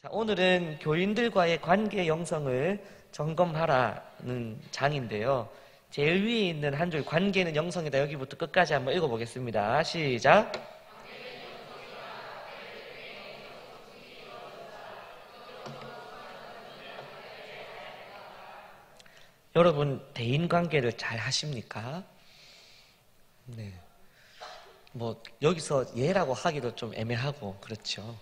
자, 오늘은 교인들과의 관계 영성을 점검하라는 장인데요. 제일 위에 있는 한 줄 관계는 영성이다. 여기부터 끝까지 한번 읽어보겠습니다. 시작. 여러분 대인관계를 잘 하십니까? 네. 뭐 여기서 예라고 하기도 좀 애매하고 그렇죠.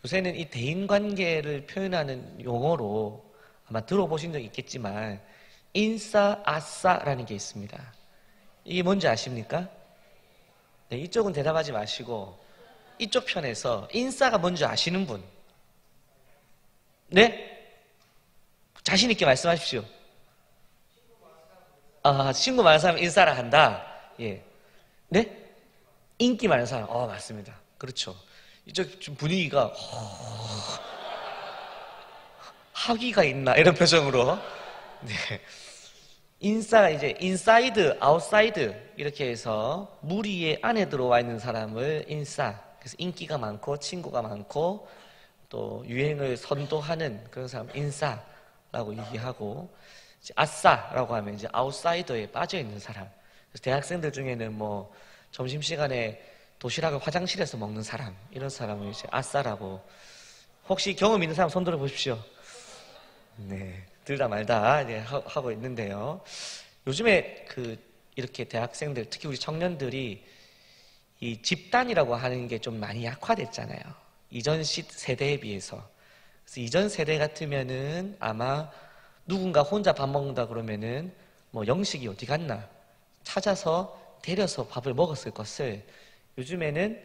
요새는 이 대인관계를 표현하는 용어로 아마 들어보신 적 있겠지만 인싸, 아싸라는 게 있습니다. 이게 뭔지 아십니까? 네, 이쪽은 대답하지 마시고 이쪽 편에서 인싸가 뭔지 아시는 분? 네? 자신 있게 말씀하십시오. 아, 친구 많은 사람 인싸라 한다. 예. 네? 인기 많은 사람. 맞습니다. 그렇죠. 이쪽 좀 분위기가 학위가 있나 이런 표정으로. 네. 인싸가 이제 인사이드, 아웃사이드 이렇게 해서 무리의 안에 들어와 있는 사람을 인싸. 그래서 인기가 많고 친구가 많고 또 유행을 선도하는 그런 사람 인싸라고 얘기하고, 이제 아싸라고 하면 이제 아웃사이더에 빠져 있는 사람. 그래서 대학생들 중에는 뭐 점심시간에 도시락을 화장실에서 먹는 사람, 이런 사람을 이제 아싸라고. 혹시 경험 있는 사람 손 들어 보십시오. 네, 들다 말다 네, 하고 있는데요. 요즘에 이렇게 대학생들, 특히 우리 청년들이 이 집단이라고 하는 게 좀 많이 약화됐잖아요. 이전 세대에 비해서. 그래서 이전 세대 같으면은 아마 누군가 혼자 밥 먹는다 그러면은 뭐 영식이 어디 갔나 찾아서 데려서 밥을 먹었을 것을 요즘에는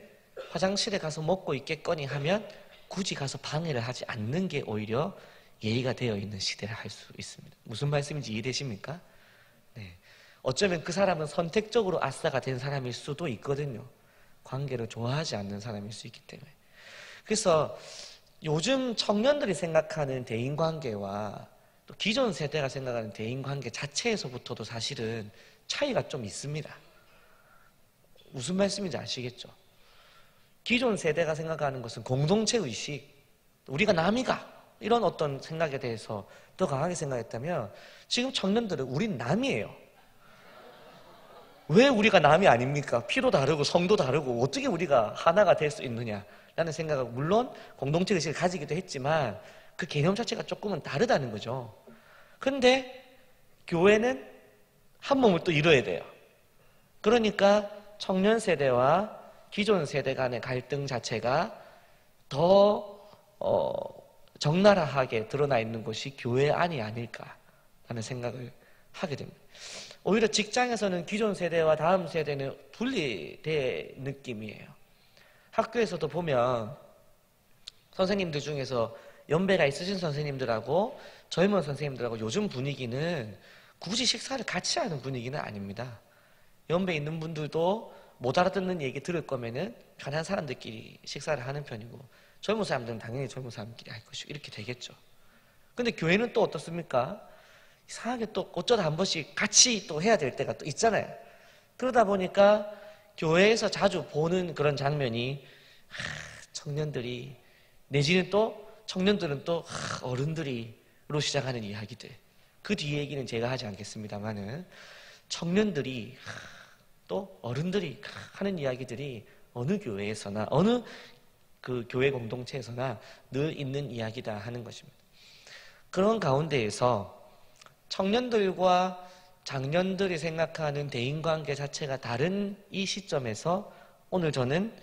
화장실에 가서 먹고 있겠거니 하면 굳이 가서 방해를 하지 않는 게 오히려 예의가 되어 있는 시대를 할 수 있습니다. 무슨 말씀인지 이해되십니까? 네. 어쩌면 그 사람은 선택적으로 아싸가 된 사람일 수도 있거든요. 관계를 좋아하지 않는 사람일 수 있기 때문에. 그래서 요즘 청년들이 생각하는 대인관계와 또 기존 세대가 생각하는 대인관계 자체에서부터도 사실은 차이가 좀 있습니다. 무슨 말씀인지 아시겠죠? 기존 세대가 생각하는 것은 공동체 의식, 우리가 남이가 이런 어떤 생각에 대해서 더 강하게 생각했다면 지금 청년들은 우린 남이에요. 왜 우리가 남이 아닙니까? 피도 다르고 성도 다르고 어떻게 우리가 하나가 될 수 있느냐라는 생각을, 물론 공동체 의식을 가지기도 했지만 그 개념 자체가 조금은 다르다는 거죠. 근데 교회는 한 몸을 또 이뤄야 돼요. 그러니까 청년 세대와 기존 세대 간의 갈등 자체가 더 적나라하게 드러나 있는 것이 교회 안이 아닐까라는 생각을 하게 됩니다. 오히려 직장에서는 기존 세대와 다음 세대는 분리된 느낌이에요. 학교에서도 보면 선생님들 중에서 연배가 있으신 선생님들하고 젊은 선생님들하고 요즘 분위기는 굳이 식사를 같이 하는 분위기는 아닙니다. 연배 있는 분들도 못 알아듣는 얘기 들을 거면은 편한 사람들끼리 식사를 하는 편이고, 젊은 사람들은 당연히 젊은 사람끼리 할 것이고, 이렇게 되겠죠. 근데 교회는 또 어떻습니까? 이상하게 또 어쩌다 한 번씩 같이 또 해야 될 때가 또 있잖아요. 그러다 보니까 교회에서 자주 보는 그런 장면이 청년들이, 내지는 또 청년들은 또 어른들이로 시작하는 이야기들. 그 뒤에 얘기는 제가 하지 않겠습니다만은 청년들이 또 어른들이 하는 이야기들이 어느 교회에서나 어느 그 교회 공동체에서나 늘 있는 이야기다 하는 것입니다. 그런 가운데에서 청년들과 장년들이 생각하는 대인관계 자체가 다른 이 시점에서 오늘 저는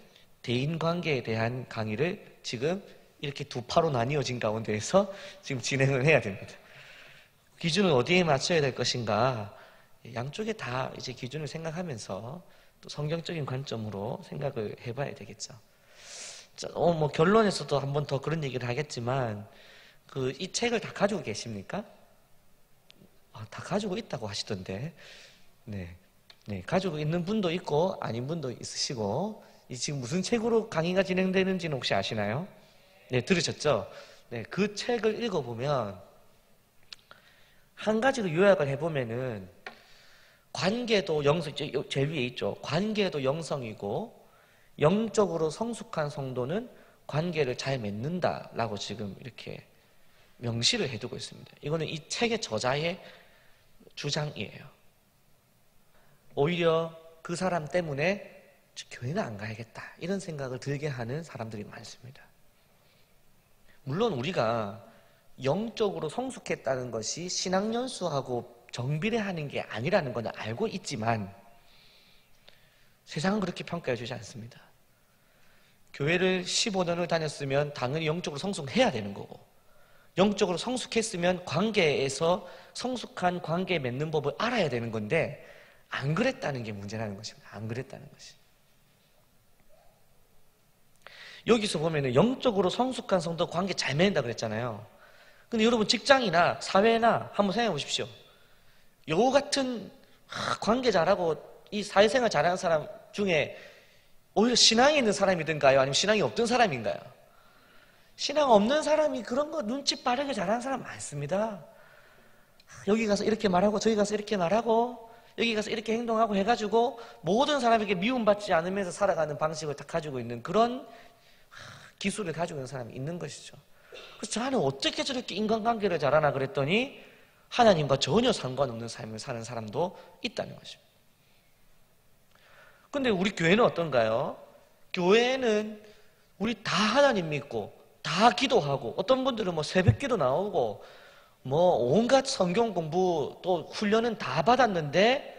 대인관계에 대한 강의를 지금 이렇게 두 파로 나뉘어진 가운데에서 지금 진행을 해야 됩니다. 기준을 어디에 맞춰야 될 것인가, 양쪽에 다 이제 기준을 생각하면서 또 성경적인 관점으로 생각을 해봐야 되겠죠. 뭐 결론에서도 한 번 더 그런 얘기를 하겠지만 이 책을 다 가지고 계십니까? 다 가지고 있다고 하시던데. 네, 가지고 있는 분도 있고 아닌 분도 있으시고, 지금 무슨 책으로 강의가 진행되는지는 혹시 아시나요? 네, 들으셨죠? 네, 그 책을 읽어보면 한 가지로 요약을 해보면은 관계도 영성, 제일 위에 있죠. 관계도 영성이고 영적으로 성숙한 성도는 관계를 잘 맺는다라고 지금 이렇게 명시를 해두고 있습니다. 이거는 이 책의 저자의 주장이에요. 오히려 그 사람 때문에 교회는 안 가야겠다 이런 생각을 들게 하는 사람들이 많습니다. 물론 우리가 영적으로 성숙했다는 것이 신학연수하고 정비례하는 게 아니라는 건 알고 있지만 세상은 그렇게 평가해 주지 않습니다. 교회를 15년을 다녔으면 당연히 영적으로 성숙해야 되는 거고, 영적으로 성숙했으면 관계에서 성숙한 관계 맺는 법을 알아야 되는 건데 안 그랬다는 게 문제라는 것입니다. 안 그랬다는 것이. 여기서 보면은 영적으로 성숙한 성도 관계 잘 맺는다 그랬잖아요. 근데 여러분 직장이나 사회나 한번 생각해 보십시오. 요 같은 관계 잘하고 이 사회생활 잘하는 사람 중에 오히려 신앙이 있는 사람이든가요? 아니면 신앙이 없던 사람인가요? 신앙 없는 사람이 그런 거 눈치 빠르게 잘하는 사람 많습니다. 여기 가서 이렇게 말하고 저기 가서 이렇게 말하고 여기 가서 이렇게 행동하고 해가지고 모든 사람에게 미움받지 않으면서 살아가는 방식을 다 가지고 있는 그런 기술을 가지고 있는 사람이 있는 것이죠. 그래서 저는 어떻게 저렇게 인간관계를 잘하나 그랬더니 하나님과 전혀 상관없는 삶을 사는 사람도 있다는 것입니다. 근데 우리 교회는 어떤가요? 교회는 우리 다 하나님 믿고 다 기도하고 어떤 분들은 뭐 새벽기도 나오고 뭐 온갖 성경 공부 또 훈련은 다 받았는데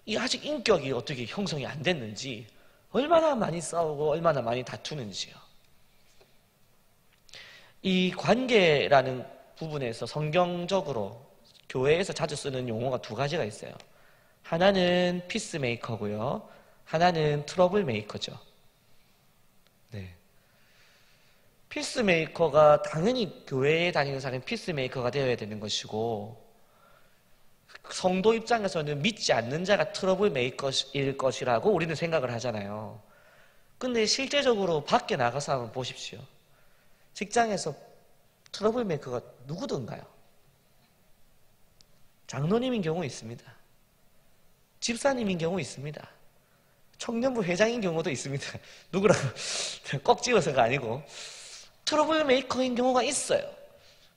이 아직 인격이 어떻게 형성이 안 됐는지 얼마나 많이 싸우고 얼마나 많이 다투는지요. 이 관계라는 부분에서 성경적으로 교회에서 자주 쓰는 용어가 두 가지가 있어요. 하나는 피스메이커고요. 하나는 트러블 메이커죠. 네. 피스메이커가 당연히 교회에 다니는 사람이 피스메이커가 되어야 되는 것이고 성도 입장에서는 믿지 않는 자가 트러블 메이커일 것이라고 우리는 생각을 하잖아요. 근데 실제적으로 밖에 나가서 한번 보십시오. 직장에서 트러블 메이커가 누구든가요? 장로님인 경우 있습니다. 집사님인 경우 있습니다. 청년부 회장인 경우도 있습니다. 누구라고 꼭 집어서가 아니고 트러블 메이커인 경우가 있어요.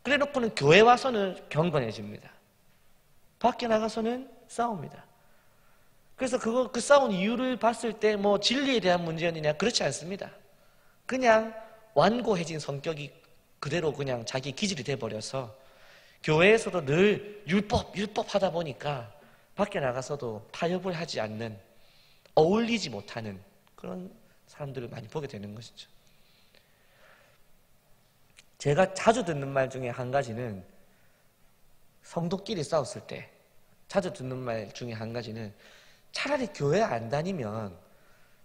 그래 놓고는 교회 와서는 경건해집니다. 밖에 나가서는 싸웁니다. 그래서 그 싸운 이유를 봤을 때 뭐 진리에 대한 문제였느냐 그렇지 않습니다. 그냥 완고해진 성격이 그대로 그냥 자기 기질이 돼버려서 교회에서도 늘 율법 하다 보니까 밖에 나가서도 타협을 하지 않는 어울리지 못하는 그런 사람들을 많이 보게 되는 것이죠. 제가 자주 듣는 말 중에 한 가지는 성도끼리 싸웠을 때 자주 듣는 말 중에 한 가지는 차라리 교회 안 다니면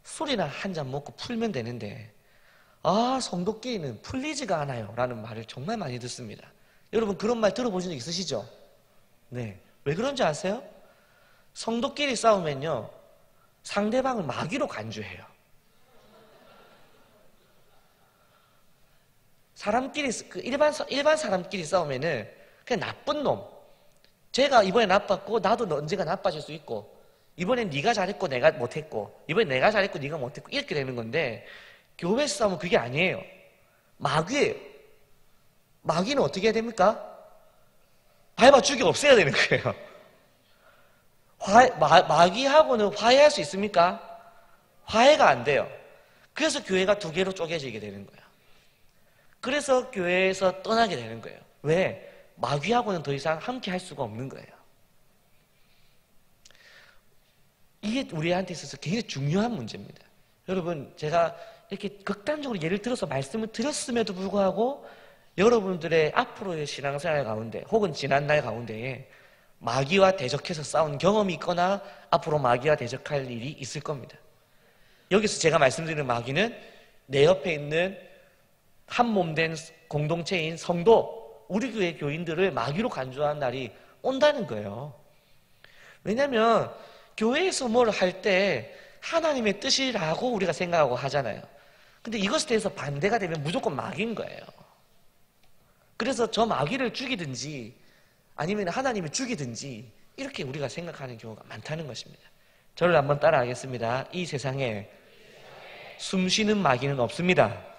술이나 한 잔 먹고 풀면 되는데 성도끼리는 풀리지가 않아요 라는 말을 정말 많이 듣습니다. 여러분 그런 말 들어보신 적 있으시죠? 네. 왜 그런지 아세요? 성도끼리 싸우면요 상대방을 마귀로 간주해요. 사람끼리 일반 사람끼리 싸우면은 그냥 나쁜 놈. 쟤가 이번에 나빴고 나도 언젠가 나빠질 수 있고 이번엔 네가 잘했고 내가 못했고 이번엔 내가 잘했고 네가 못했고 이렇게 되는 건데 교회 싸움은 그게 아니에요. 마귀예요. 마귀는 어떻게 해야 됩니까? 밟아 죽여 없애야 되는 거예요. 마귀하고는 화해할 수 있습니까? 화해가 안 돼요. 그래서 교회가 두 개로 쪼개지게 되는 거예요. 그래서 교회에서 떠나게 되는 거예요. 왜? 마귀하고는 더 이상 함께 할 수가 없는 거예요. 이게 우리한테 있어서 굉장히 중요한 문제입니다. 여러분 제가 이렇게 극단적으로 예를 들어서 말씀을 드렸음에도 불구하고 여러분들의 앞으로의 신앙생활 가운데 혹은 지난날 가운데에 마귀와 대적해서 싸운 경험이 있거나 앞으로 마귀와 대적할 일이 있을 겁니다. 여기서 제가 말씀드리는 마귀는 내 옆에 있는 한 몸 된 공동체인 성도, 우리 교회 교인들을 마귀로 간주한 날이 온다는 거예요. 왜냐하면 교회에서 뭘 할 때 하나님의 뜻이라고 우리가 생각하고 하잖아요. 근데 이것에 대해서 반대가 되면 무조건 마귀인 거예요. 그래서 저 마귀를 죽이든지 아니면 하나님을 죽이든지 이렇게 우리가 생각하는 경우가 많다는 것입니다. 저를 한번 따라하겠습니다. 이 세상에 숨쉬는 마귀는 없습니다.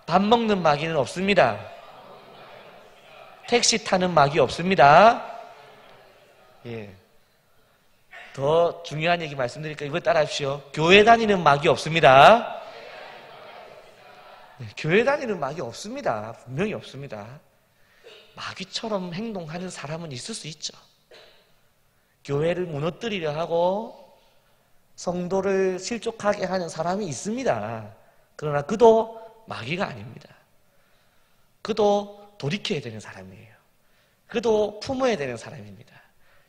밥 먹는 마귀는 없습니다. 택시 타는 마귀 없습니다. 예. 더 중요한 얘기 말씀드릴까요? 이거 따라하십시오. 교회 다니는 마귀 없습니다. 네, 교회 다니는 마귀 없습니다. 분명히 없습니다. 마귀처럼 행동하는 사람은 있을 수 있죠. 교회를 무너뜨리려 하고 성도를 실족하게 하는 사람이 있습니다. 그러나 그도 마귀가 아닙니다. 그도 돌이켜야 되는 사람이에요. 그도 품어야 되는 사람입니다.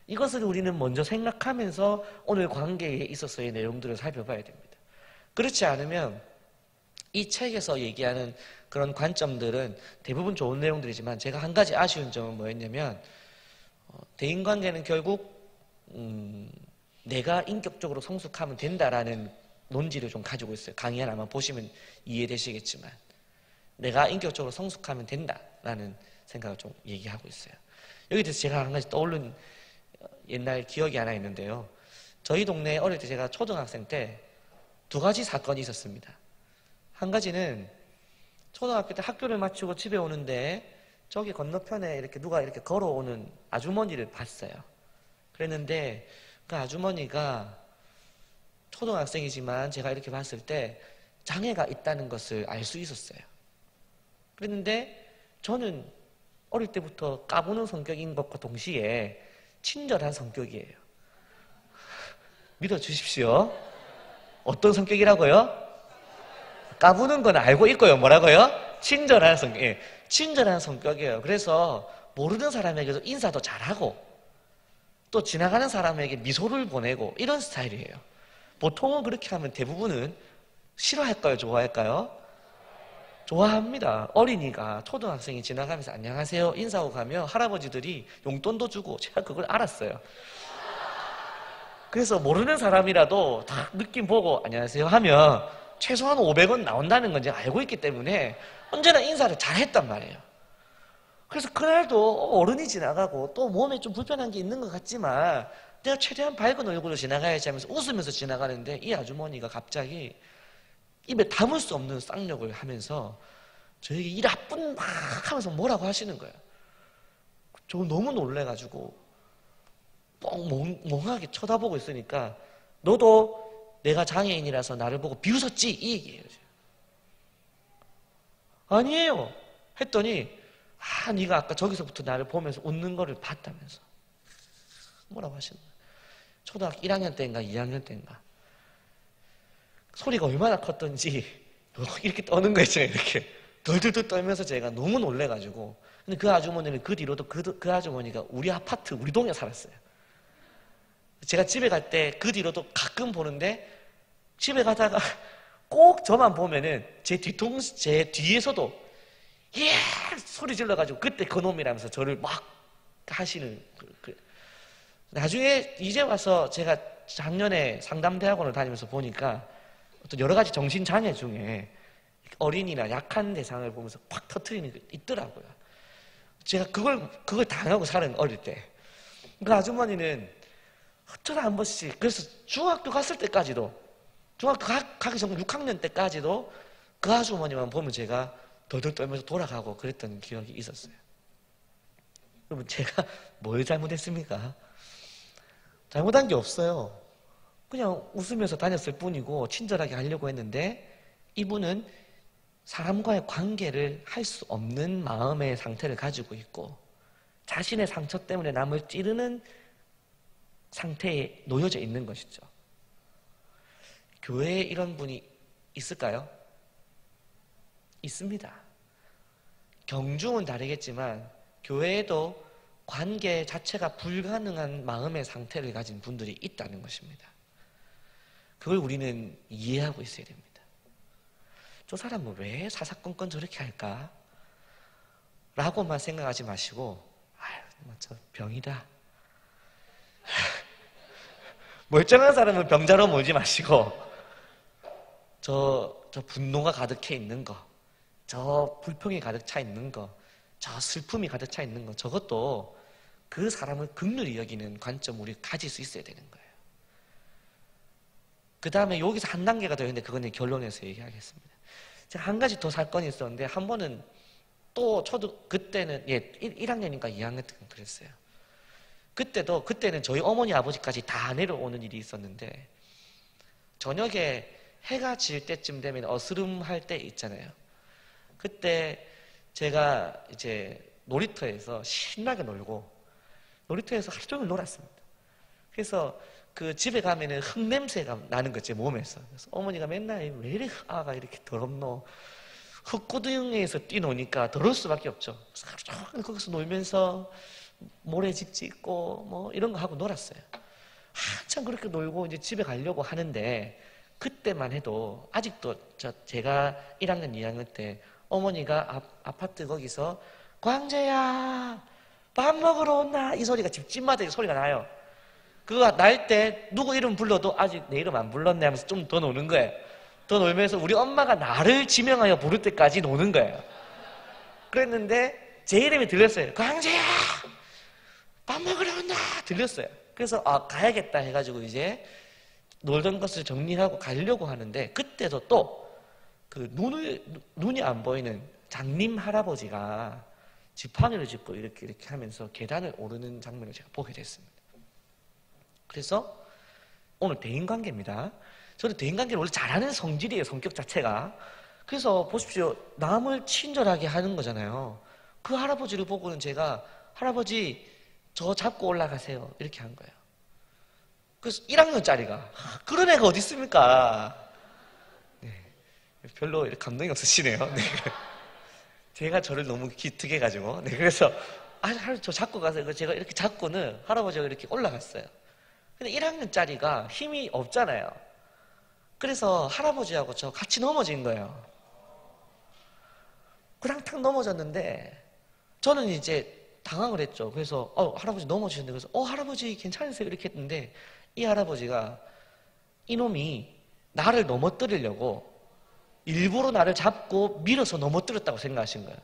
이것을 우리는 먼저 생각하면서 오늘 관계에 있어서의 내용들을 살펴봐야 됩니다. 그렇지 않으면 이 책에서 얘기하는 그런 관점들은 대부분 좋은 내용들이지만 제가 한 가지 아쉬운 점은 뭐였냐면 대인관계는 결국 내가 인격적으로 성숙하면 된다라는 논지를 좀 가지고 있어요. 강의 아마 보시면 이해되시겠지만 내가 인격적으로 성숙하면 된다라는 생각을 좀 얘기하고 있어요. 여기 대해서 제가 한 가지 떠오른 옛날 기억이 하나 있는데요. 저희 동네에 어릴 때 제가 초등학생 때 2가지 사건이 있었습니다. 한 가지는 초등학교 때 학교를 마치고 집에 오는데 저기 건너편에 이렇게 누가 이렇게 걸어오는 아주머니를 봤어요. 그랬는데 그 아주머니가 초등학생이지만 제가 이렇게 봤을 때 장애가 있다는 것을 알 수 있었어요. 그랬는데 저는 어릴 때부터 까부는 성격인 것과 동시에 친절한 성격이에요. 믿어주십시오. 어떤 성격이라고요? 까부는 건 알고 있고요. 뭐라고요? 친절한 성격. 예, 친절한 성격이에요. 그래서 모르는 사람에게도 인사도 잘하고 또 지나가는 사람에게 미소를 보내고 이런 스타일이에요. 보통은 그렇게 하면 대부분은 싫어할까요? 좋아할까요? 좋아합니다. 어린이가 초등학생이 지나가면서 안녕하세요 인사하고 가면 할아버지들이 용돈도 주고 제가 그걸 알았어요. 그래서 모르는 사람이라도 다 느낌 보고 안녕하세요 하면 최소한 500원 나온다는 건 제가 알고 있기 때문에 언제나 인사를 잘 했단 말이에요. 그래서 그날도 어른이 지나가고 또 몸에 좀 불편한 게 있는 것 같지만 내가 최대한 밝은 얼굴로 지나가야지 하면서 웃으면서 지나가는데 이 아주머니가 갑자기 입에 담을 수 없는 쌍욕을 하면서 저에게 이 나쁜 막 하면서 뭐라고 하시는 거예요. 저 너무 놀래가지고 멍하게 쳐다보고 있으니까 너도 내가 장애인이라서 나를 보고 비웃었지? 이 얘기예요. 아니에요 했더니 네가 아까 저기서부터 나를 보면서 웃는 거를 봤다면서 뭐라고 하시는 거예요. 초등학교 1학년 때인가 2학년 때인가 소리가 얼마나 컸던지 이렇게 떠는 거였죠. 이렇게 덜덜덜 떨면서 제가 너무 놀래가지고. 근데 그 아주머니는 그 뒤로도 그 아주머니가 우리 아파트 우리 동에 살았어요. 제가 집에 갈 때 그 뒤로도 가끔 보는데 집에 가다가 꼭 저만 보면은 제 뒤에서도 예 소리 질러가지고 그때 그놈이라면서 저를 막 하시는 나중에 이제 와서 제가 작년에 상담대학원을 다니면서 보니까 어떤 여러 가지 정신장애 중에 어린이나 약한 대상을 보면서 팍 터트리는 게 있더라고요. 제가 그걸 당하고 살은 어릴 때. 그 아주머니는 어쩌다 한 번씩, 그래서 중학교 갔을 때까지도, 중학교 가기 전 6학년 때까지도 그 아주머니만 보면 제가 덜덜 떨면서 돌아가고 그랬던 기억이 있었어요. 여러분, 제가 뭘 잘못했습니까? 잘못한 게 없어요. 그냥 웃으면서 다녔을 뿐이고 친절하게 하려고 했는데 이분은 사람과의 관계를 할 수 없는 마음의 상태를 가지고 있고 자신의 상처 때문에 남을 찌르는 상태에 놓여져 있는 것이죠. 교회에 이런 분이 있을까요? 있습니다. 경중은 다르겠지만 교회에도 관계 자체가 불가능한 마음의 상태를 가진 분들이 있다는 것입니다. 그걸 우리는 이해하고 있어야 됩니다. 저 사람은 왜 사사건건 저렇게 할까? 라고만 생각하지 마시고 저 병이다. 멀쩡한 사람은 병자로 몰지 마시고 저 분노가 가득해 있는 거, 저 불평이 가득 차 있는 거, 저 슬픔이 가득 차 있는 거, 저것도 그 사람을 긍휼히 여기는 관점을 우리 가질 수 있어야 되는 거예요. 그 다음에 여기서 한 단계가 더 있는데 그건 결론에서 얘기하겠습니다. 제가 한 가지 더 사건이 있었는데, 한 번은 또 그때는 1학년인가 2학년 때 그랬어요. 그때는 저희 어머니 아버지까지 다 내려오는 일이 있었는데, 저녁에 해가 질 때쯤 되면 어스름할 때 있잖아요. 그때 제가 이제 놀이터에서 신나게 놀고, 놀이터에서 하루 종일 놀았습니다. 그래서 그 집에 가면은 흙냄새가 나는 거지, 몸에서. 그래서 어머니가 맨날 왜 이래 아가 이렇게 더럽노? 흙구덩이에서 뛰노니까 더러울 수밖에 없죠. 그래서 하루 종일 거기서 놀면서 모래집 짓고 뭐 이런 거 하고 놀았어요. 한참 그렇게 놀고 이제 집에 가려고 하는데, 그때만 해도 아직도 제가 1학년, 2학년 때 어머니가 아파트 거기서 광재야 밥 먹으러 온나? 이 소리가 집집마다 소리가 나요. 그거 날 때 누구 이름 불러도 아직 내 이름 안 불렀네 하면서 좀 더 노는 거예요. 더 놀면서 우리 엄마가 나를 지명하여 부를 때까지 노는 거예요. 그랬는데 제 이름이 들렸어요. 광재야 밥 먹으러 온나? 들렸어요. 그래서 가야겠다 해가지고 이제 놀던 것을 정리하고 가려고 하는데, 그때도 또 그 눈이 안 보이는 장님 할아버지가 지팡이를 짚고 이렇게 하면서 계단을 오르는 장면을 제가 보게 됐습니다. 그래서 오늘 대인관계입니다. 저는 대인관계를 원래 잘하는 성질이에요, 성격 자체가. 그래서 보십시오. 남을 친절하게 하는 거잖아요. 그 할아버지를 보고는 제가 할아버지 저 잡고 올라가세요 이렇게 한 거예요. 그래서 1학년짜리가 그런 애가 어디 있습니까? 네, 별로 감동이 없으시네요. 네. 제가 저를 너무 기특해가지고, 네, 그래서 할아버지 저 잡고 가세요. 제가 이렇게 잡고는 할아버지가 이렇게 올라갔어요. 근데 1학년짜리가 힘이 없잖아요. 그래서 할아버지하고 저 같이 넘어진 거예요. 그냥 탁 넘어졌는데 저는 이제 당황을 했죠. 그래서 할아버지 넘어지셨는데, 그래서 할아버지 괜찮으세요? 이렇게 했는데, 이 할아버지가 이놈이 나를 넘어뜨리려고 일부러 나를 잡고 밀어서 넘어뜨렸다고 생각하신 거예요.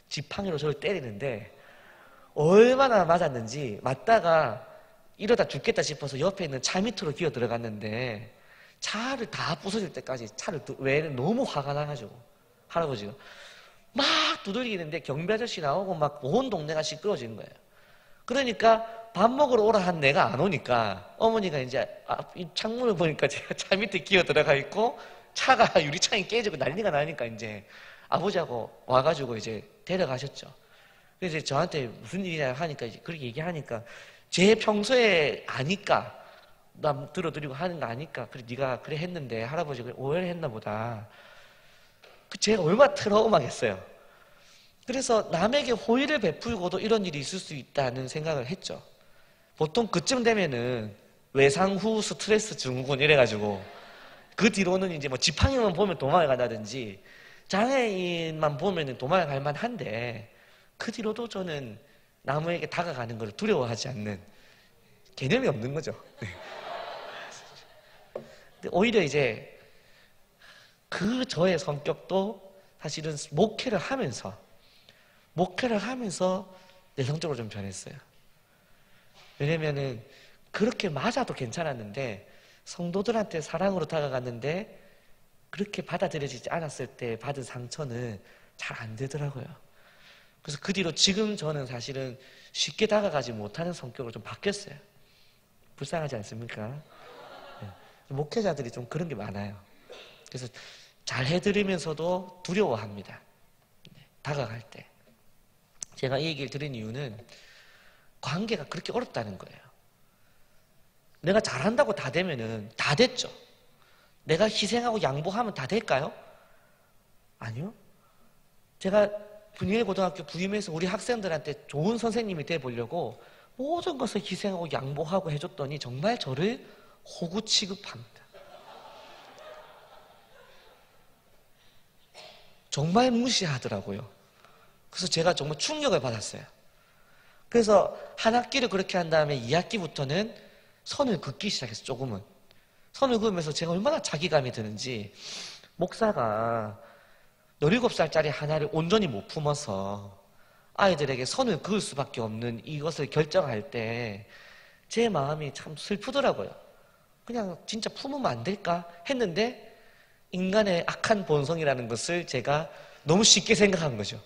지팡이로 저를 때리는데 얼마나 맞았는지, 맞다가 이러다 죽겠다 싶어서 옆에 있는 차 밑으로 기어 들어갔는데 차를 다 부서질 때까지 왜냐면 너무 화가 나가지고 할아버지가 막 두들기는데 경비 아저씨 나오고 막 온 동네가 시끄러워진 거예요. 그러니까 밥 먹으러 오라 한 내가 안 오니까 어머니가 이제 이 창문을 보니까 제가 차 밑에 기어 들어가 있고 차가 유리창이 깨지고 난리가 나니까 이제 아버지하고 와가지고 이제 데려가셨죠. 그래서 저한테 무슨 일이냐 하니까 이제 그렇게 얘기하니까 제 평소에 아니까 남 들어드리고 하는 거 아니까 그래 네가 그래 했는데 할아버지가 오해를 했나 보다. 제가 얼마나 트라우마겠어요. 그래서 남에게 호의를 베풀고도 이런 일이 있을 수 있다는 생각을 했죠. 보통 그쯤 되면은 외상후 스트레스 증후군 이래가지고 그 뒤로는 이제 뭐 지팡이만 보면 도망을 간다든지 장애인만 보면 도망을 갈 만한데, 그 뒤로도 저는 남에게 다가가는 걸 두려워하지 않는, 개념이 없는 거죠. 네. 근데 오히려 이제 그 저의 성격도 사실은 목회를 하면서 내성적으로 좀 변했어요. 왜냐면은 그렇게 맞아도 괜찮았는데 성도들한테 사랑으로 다가갔는데 그렇게 받아들여지지 않았을 때 받은 상처는 잘 안 되더라고요. 그래서 그 뒤로 지금 저는 사실은 쉽게 다가가지 못하는 성격으로 좀 바뀌었어요. 불쌍하지 않습니까? 네. 목회자들이 좀 그런 게 많아요. 그래서 잘 해드리면서도 두려워합니다. 네. 다가갈 때. 제가 이 얘기를 드린 이유는 관계가 그렇게 어렵다는 거예요. 내가 잘한다고 다 되면은 다 됐죠. 내가 희생하고 양보하면 다 될까요? 아니요. 제가 분위기고등학교 부임해서 우리 학생들한테 좋은 선생님이 돼보려고 모든 것을 희생하고 양보하고 해줬더니 정말 저를 호구 취급합니다. 정말 무시하더라고요. 그래서 제가 정말 충격을 받았어요. 그래서 한 학기를 그렇게 한 다음에 2학기부터는 선을 긋기 시작했어요. 조금은. 선을 그으면서 제가 얼마나 자기감이 드는지, 목사가 17살짜리 하나를 온전히 못 품어서 아이들에게 선을 그을 수밖에 없는 이것을 결정할 때 제 마음이 참 슬프더라고요. 그냥 진짜 품으면 안 될까 했는데 인간의 악한 본성이라는 것을 제가 너무 쉽게 생각한 거죠.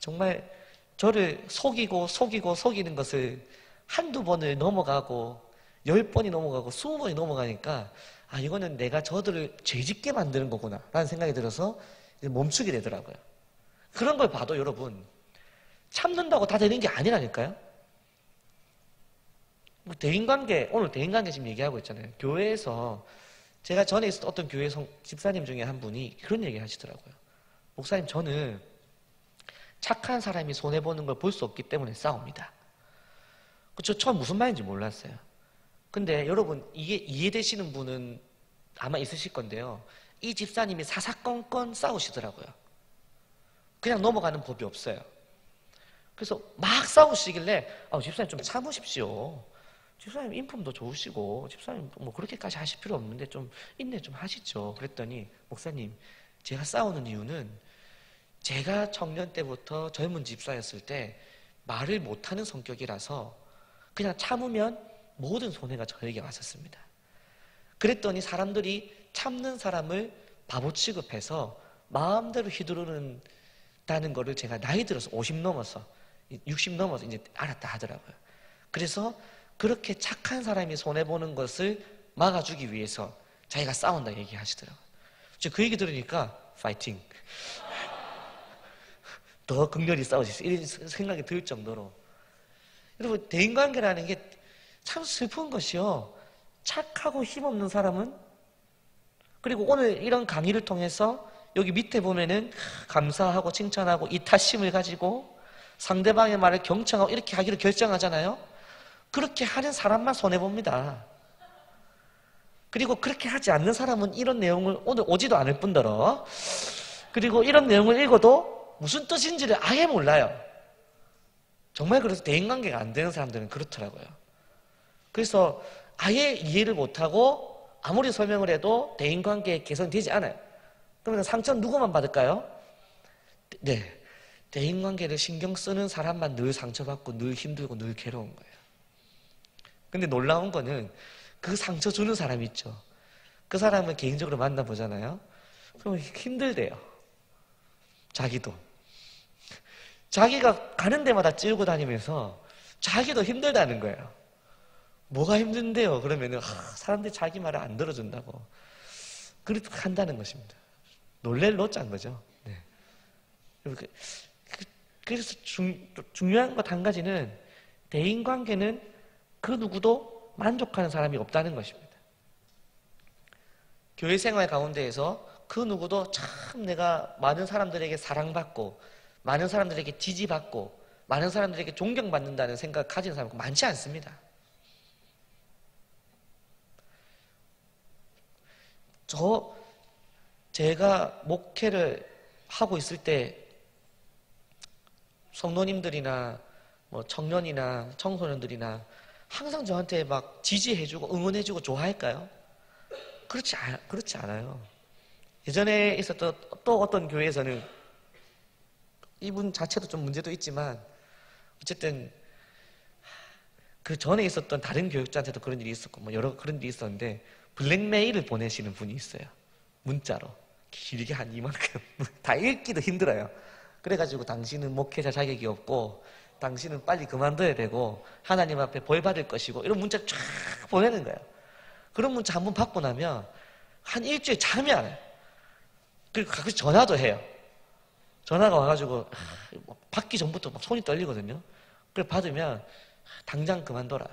정말 저를 속이는 것을 한두 번을 넘어가고 10번이 넘어가고 20번이 넘어가니까 이거는 내가 저들을 죄짓게 만드는 거구나 라는 생각이 들어서 멈추게 되더라고요. 그런 걸 봐도 여러분 참는다고 다 되는 게 아니라니까요. 대인관계, 오늘 대인관계 지금 얘기하고 있잖아요. 교회에서 제가 전에 있었던 어떤 교회 집사님 중에 한 분이 그런 얘기 하시더라고요. 목사님, 저는 착한 사람이 손해보는 걸 볼 수 없기 때문에 싸웁니다. 저 처음 무슨 말인지 몰랐어요. 근데 여러분, 이게 이해되시는 분은 아마 있으실 건데요. 이 집사님이 사사건건 싸우시더라고요. 그냥 넘어가는 법이 없어요. 그래서 막 싸우시길래 집사님 좀 참으십시오. 집사님 인품도 좋으시고 집사님 뭐 그렇게까지 하실 필요 없는데 좀 인내 좀 하시죠. 그랬더니 목사님, 제가 싸우는 이유는 제가 청년 때부터 젊은 집사였을 때 말을 못하는 성격이라서 그냥 참으면 모든 손해가 저에게 왔었습니다. 그랬더니 사람들이 참는 사람을 바보 취급해서 마음대로 휘두르는다는 거를 제가 나이 들어서 50 넘어서 60 넘어서 이제 알았다 하더라고요. 그래서 그렇게 착한 사람이 손해보는 것을 막아주기 위해서 자기가 싸운다 얘기하시더라고요. 그 얘기 들으니까 파이팅, 더 극렬히 싸우지 이런 생각이 들 정도로. 여러분, 대인관계라는 게 참 슬픈 것이요, 착하고 힘없는 사람은, 그리고 오늘 이런 강의를 통해서 여기 밑에 보면은 감사하고 칭찬하고 이타심을 가지고 상대방의 말을 경청하고 이렇게 하기로 결정하잖아요. 그렇게 하는 사람만 손해봅니다. 그리고 그렇게 하지 않는 사람은 이런 내용을 오늘 오지도 않을 뿐더러, 그리고 이런 내용을 읽어도 무슨 뜻인지를 아예 몰라요. 정말 그래서 대인관계가 안 되는 사람들은 그렇더라고요. 그래서 아예 이해를 못하고 아무리 설명을 해도 대인관계 개선이 되지 않아요. 그러면 상처는 누구만 받을까요? 네, 대인관계를 신경 쓰는 사람만 늘 상처받고 늘 힘들고 늘 괴로운 거예요. 근데 놀라운 거는 그 상처 주는 사람 있죠. 그 사람을 개인적으로 만나보잖아요. 그럼 힘들대요. 자기도. 자기가 가는 데마다 찌르고 다니면서 자기도 힘들다는 거예요. 뭐가 힘든데요? 그러면은 사람들이 자기 말을 안 들어준다고 그렇게 한다는 것입니다. 놀랄 노자인 거죠. 네. 그래서 중요한 것 한 가지는 대인관계는 그 누구도 만족하는 사람이 없다는 것입니다. 교회 생활 가운데에서 그 누구도 참 내가 많은 사람들에게 사랑받고 많은 사람들에게 지지받고 많은 사람들에게 존경받는다는 생각을 가진 사람은 많지 않습니다. 제가 목회를 하고 있을 때 성도님들이나 뭐 청년이나 청소년들이나 항상 저한테 막 지지해주고 응원해주고 좋아할까요? 그렇지 않아요. 예전에 있었던 또 어떤 교회에서는 이분 자체도 좀 문제도 있지만 어쨌든 그 전에 있었던 다른 교육자한테도 그런 일이 있었고 뭐 여러 그런 일이 있었는데 블랙메일을 보내시는 분이 있어요. 문자로 길게 한 이만큼 다 읽기도 힘들어요. 그래가지고 당신은 목회자 자격이 없고 당신은 빨리 그만둬야 되고 하나님 앞에 벌 받을 것이고 이런 문자 쫙 보내는 거예요. 그런 문자 한 번 받고 나면 한 일주일 잠이 안 와요. 그리고 가끔씩 전화도 해요. 전화가 와가지고 받기 전부터 막 손이 떨리거든요. 그걸 받으면 당장 그만둬라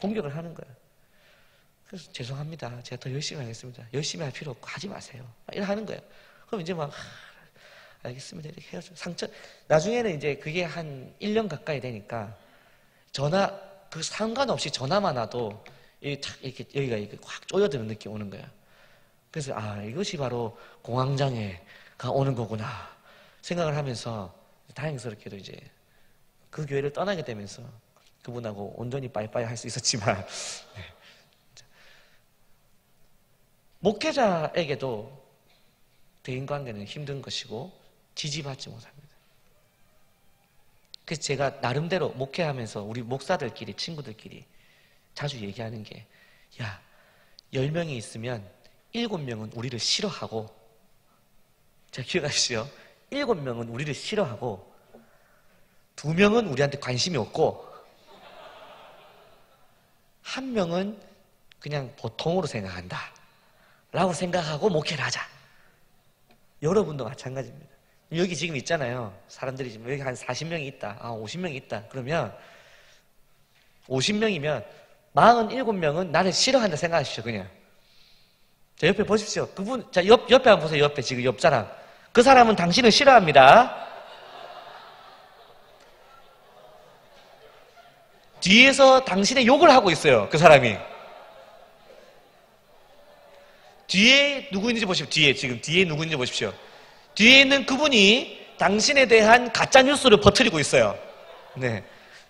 공격을 하는 거예요. 그래서 죄송합니다. 제가 더 열심히 하겠습니다. 열심히 할 필요 없고 하지 마세요. 이렇게 하는 거예요. 그럼 이제 막 알겠습니다. 이렇게 해야죠. 나중에는 이제 그게 한 1년 가까이 되니까 그 상관없이 전화만 와도 이렇게 여기가 이렇게 확 쪼여드는 느낌이 오는 거예요. 그래서 이것이 바로 공황장애가 오는 거구나 생각을 하면서 다행스럽게도 이제 그 교회를 떠나게 되면서 그분하고 온전히 빠이빠이 할 수 있었지만 네. 목회자에게도 대인관계는 힘든 것이고 지지받지 못합니다. 그래서 제가 나름대로 목회하면서 우리 목사들끼리 친구들끼리 자주 얘기하는 게 10명이 있으면 7명은 우리를 싫어하고, 자, 기억하시죠? 7명은 우리를 싫어하고 2명은 우리한테 관심이 없고 1명은 그냥 보통으로 생각한다 라고 생각하고 목회를 하자. 여러분도 마찬가지입니다. 여기 지금 있잖아요. 사람들이 지금 여기 한 40명이 있다, 50명이 있다. 그러면 50명이면 47명은 나를 싫어한다 생각하십시오. 그냥 자, 옆에 보십시오. 그분, 자, 옆에 한번 보세요. 옆에 지금 옆 사람. 그 사람은 당신을 싫어합니다. 뒤에서 당신의 욕을 하고 있어요. 그 사람이. 뒤에 누구 있는지 보십시오. 뒤에 누구 있는지 보십시오. 뒤에 있는 그분이 당신에 대한 가짜 뉴스를 퍼뜨리고 있어요. 네.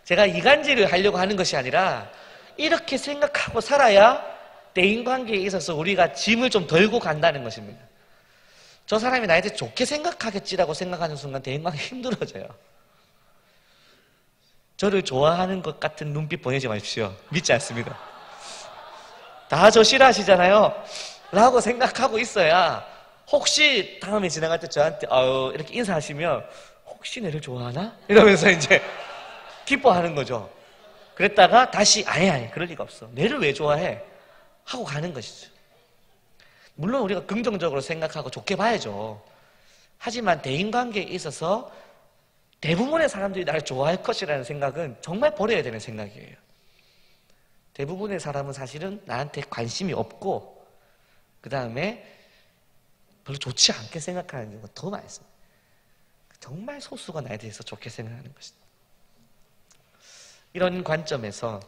제가 이간질을 하려고 하는 것이 아니라 이렇게 생각하고 살아야 대인관계에 있어서 우리가 짐을 좀 덜고 간다는 것입니다. 저 사람이 나에 대해 좋게 생각하겠지라고 생각하는 순간 대인관계 힘들어져요. 저를 좋아하는 것 같은 눈빛 보내지 마십시오. 믿지 않습니다. 다 저 싫어하시잖아요 라고 생각하고 있어야 혹시 다음에 지나갈 때 저한테 이렇게 인사하시면 혹시 내를 좋아하나? 이러면서 이제 기뻐하는 거죠. 그랬다가 다시 아니 그럴 리가 없어. 내를 왜 좋아해? 하고 가는 것이죠. 물론 우리가 긍정적으로 생각하고 좋게 봐야죠. 하지만 대인관계에 있어서 대부분의 사람들이 나를 좋아할 것이라는 생각은 정말 버려야 되는 생각이에요. 대부분의 사람은 사실은 나한테 관심이 없고 그 다음에 별로 좋지 않게 생각하는 경우가 더 많습니다. 정말 소수가 나에 대해서 좋게 생각하는 것입니다. 이런 관점에서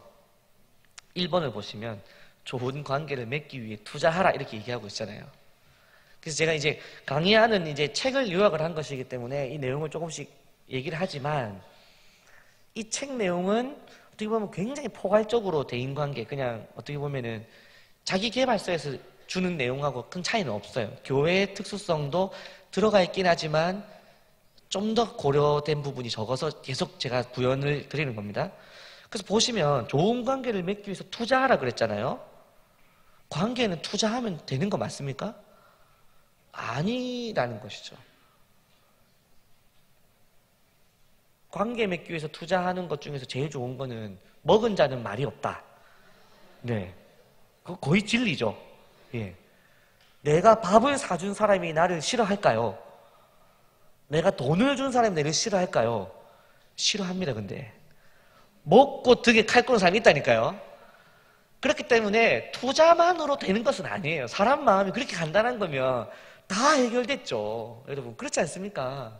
1번을 보시면 좋은 관계를 맺기 위해 투자하라 이렇게 얘기하고 있잖아요. 그래서 제가 이제 강의하는 이제 책을 요약을 한 것이기 때문에 이 내용을 조금씩 얘기를 하지만 이 책 내용은 어떻게 보면 굉장히 포괄적으로 대인관계 그냥 어떻게 보면은 자기 개발서에서 주는 내용하고 큰 차이는 없어요. 교회의 특수성도 들어가 있긴 하지만 좀 더 고려된 부분이 적어서 계속 제가 구현을 드리는 겁니다. 그래서 보시면 좋은 관계를 맺기 위해서 투자하라 그랬잖아요. 관계는 투자하면 되는 거 맞습니까? 아니라는 것이죠. 관계 맺기 위해서 투자하는 것 중에서 제일 좋은 거는 먹은 자는 말이 없다. 네, 그거 거의 진리죠. 예. 내가 밥을 사준 사람이 나를 싫어할까요? 내가 돈을 준 사람이 나를 싫어할까요? 싫어합니다. 근데 먹고 등에 칼 꽂는 사람이 있다니까요. 그렇기 때문에 투자만으로 되는 것은 아니에요. 사람 마음이 그렇게 간단한 거면 다 해결됐죠. 여러분 그렇지 않습니까?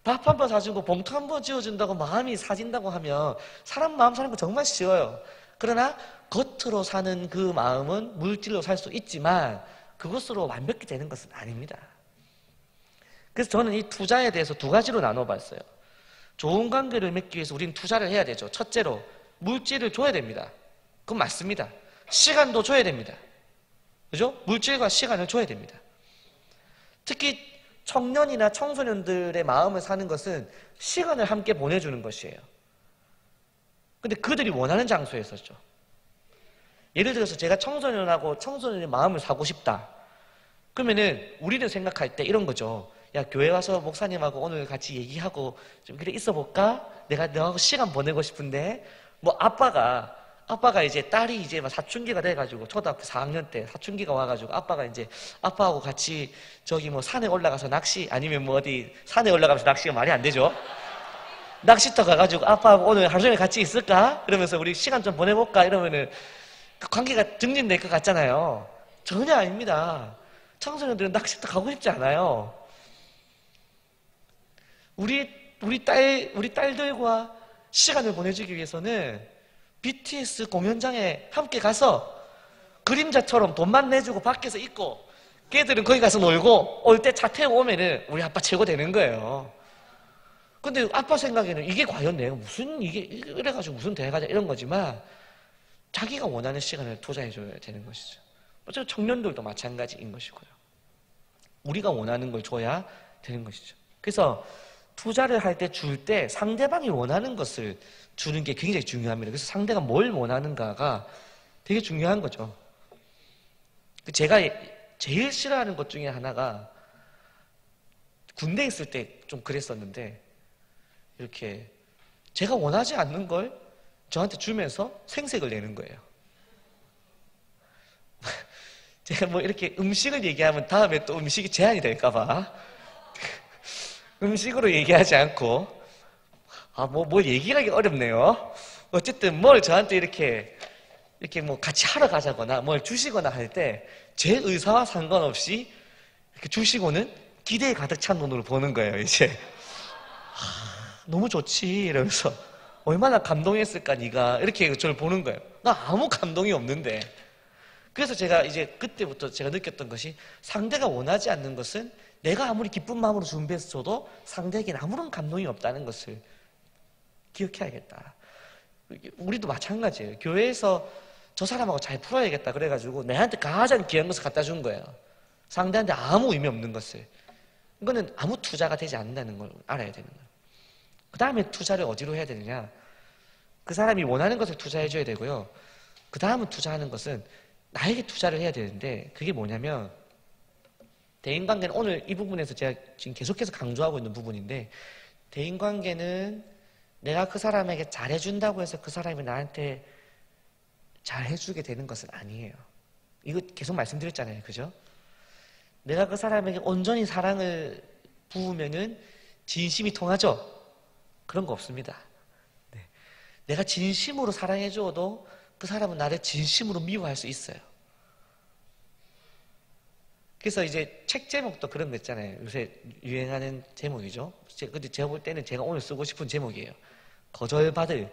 밥 한 번 사주고 봉투 한 번 지어준다고 마음이 사진다고 하면 사람 마음 사는 거 정말 쉬워요. 그러나 겉으로 사는 그 마음은 물질로 살 수 있지만 그것으로 완벽히 되는 것은 아닙니다. 그래서 저는 이 투자에 대해서 두 가지로 나눠봤어요. 좋은 관계를 맺기 위해서 우리는 투자를 해야 되죠. 첫째로 물질을 줘야 됩니다. 그건 맞습니다. 시간도 줘야 됩니다. 그죠? 물질과 시간을 줘야 됩니다. 특히 청년이나 청소년들의 마음을 사는 것은 시간을 함께 보내주는 것이에요. 근데 그들이 원하는 장소에서죠. 예를 들어서 제가 청소년하고 청소년의 마음을 사고 싶다. 그러면은 우리는 생각할 때 이런 거죠. 야, 교회 와서 목사님하고 오늘 같이 얘기하고 좀 그래 있어 볼까? 내가 너하고 시간 보내고 싶은데 뭐 아빠가 이제 딸이 이제 막 사춘기가 돼가지고 초등학교 4학년 때 사춘기가 와가지고 아빠가 이제 아빠하고 같이 저기 뭐 산에 올라가서 낚시 아니면 뭐 어디 산에 올라가면서 낚시가 말이 안 되죠. 낚시터 가가지고 아빠하고 오늘 하루 종일 같이 있을까? 그러면서 우리 시간 좀 보내볼까? 이러면은 그 관계가 증진될 것 같잖아요. 전혀 아닙니다. 청소년들은 낚시터 가고 싶지 않아요. 우리 딸들과 시간을 보내주기 위해서는 BTS 공연장에 함께 가서 그림자처럼 돈만 내주고 밖에서 있고 걔들은 거기 가서 놀고 올 때 차 태우고 오면은 우리 아빠 최고 되는 거예요. 근데 아빠 생각에는 이게 과연 내가 무슨 이게 이래가지고 무슨 대가자 이런 거지만 자기가 원하는 시간을 투자해줘야 되는 것이죠. 어차피 청년들도 마찬가지인 것이고요. 우리가 원하는 걸 줘야 되는 것이죠. 그래서 투자를 할 때 줄 때 상대방이 원하는 것을 주는 게 굉장히 중요합니다. 그래서 상대가 뭘 원하는가가 되게 중요한 거죠. 제가 제일 싫어하는 것 중에 하나가 군대에 있을 때 좀 그랬었는데 이렇게 제가 원하지 않는 걸 저한테 주면서 생색을 내는 거예요. 제가 뭐 이렇게 음식을 얘기하면 다음에 또 음식이 제한이 될까봐 음식으로 얘기하지 않고 뭘 얘기하기 어렵네요. 어쨌든 뭘 저한테 이렇게 뭐 같이 하러 가자거나 뭘 주시거나 할 때 제 의사와 상관없이 이렇게 주시고는 기대에 가득 찬 눈으로 보는 거예요, 이제. 너무 좋지, 이러면서. 얼마나 감동했을까, 네가. 이렇게 저를 보는 거예요. 나 아무 감동이 없는데. 그래서 제가 이제 그때부터 제가 느꼈던 것이 상대가 원하지 않는 것은 내가 아무리 기쁜 마음으로 준비해서 줘도 상대에게는 아무런 감동이 없다는 것을 기억해야겠다. 우리도 마찬가지예요. 교회에서 저 사람하고 잘 풀어야겠다 그래가지고 내한테 가장 귀한 것을 갖다 준 거예요. 상대한테 아무 의미 없는 것을. 이거는 아무 투자가 되지 않는다는 걸 알아야 되는 거예요. 그 다음에 투자를 어디로 해야 되느냐? 그 사람이 원하는 것을 투자해줘야 되고요. 그 다음은 투자하는 것은 나에게 투자를 해야 되는데 그게 뭐냐면 대인관계는 오늘 이 부분에서 제가 지금 계속해서 강조하고 있는 부분인데 대인관계는 내가 그 사람에게 잘해준다고 해서 그 사람이 나한테 잘해주게 되는 것은 아니에요. 이거 계속 말씀드렸잖아요. 그죠? 내가 그 사람에게 온전히 사랑을 부으면은 진심이 통하죠? 그런 거 없습니다. 네. 내가 진심으로 사랑해줘도 그 사람은 나를 진심으로 미워할 수 있어요. 그래서 이제 책 제목도 그런 거 있잖아요. 요새 유행하는 제목이죠. 근데 제가 볼 때는 제가 오늘 쓰고 싶은 제목이에요. 거절받을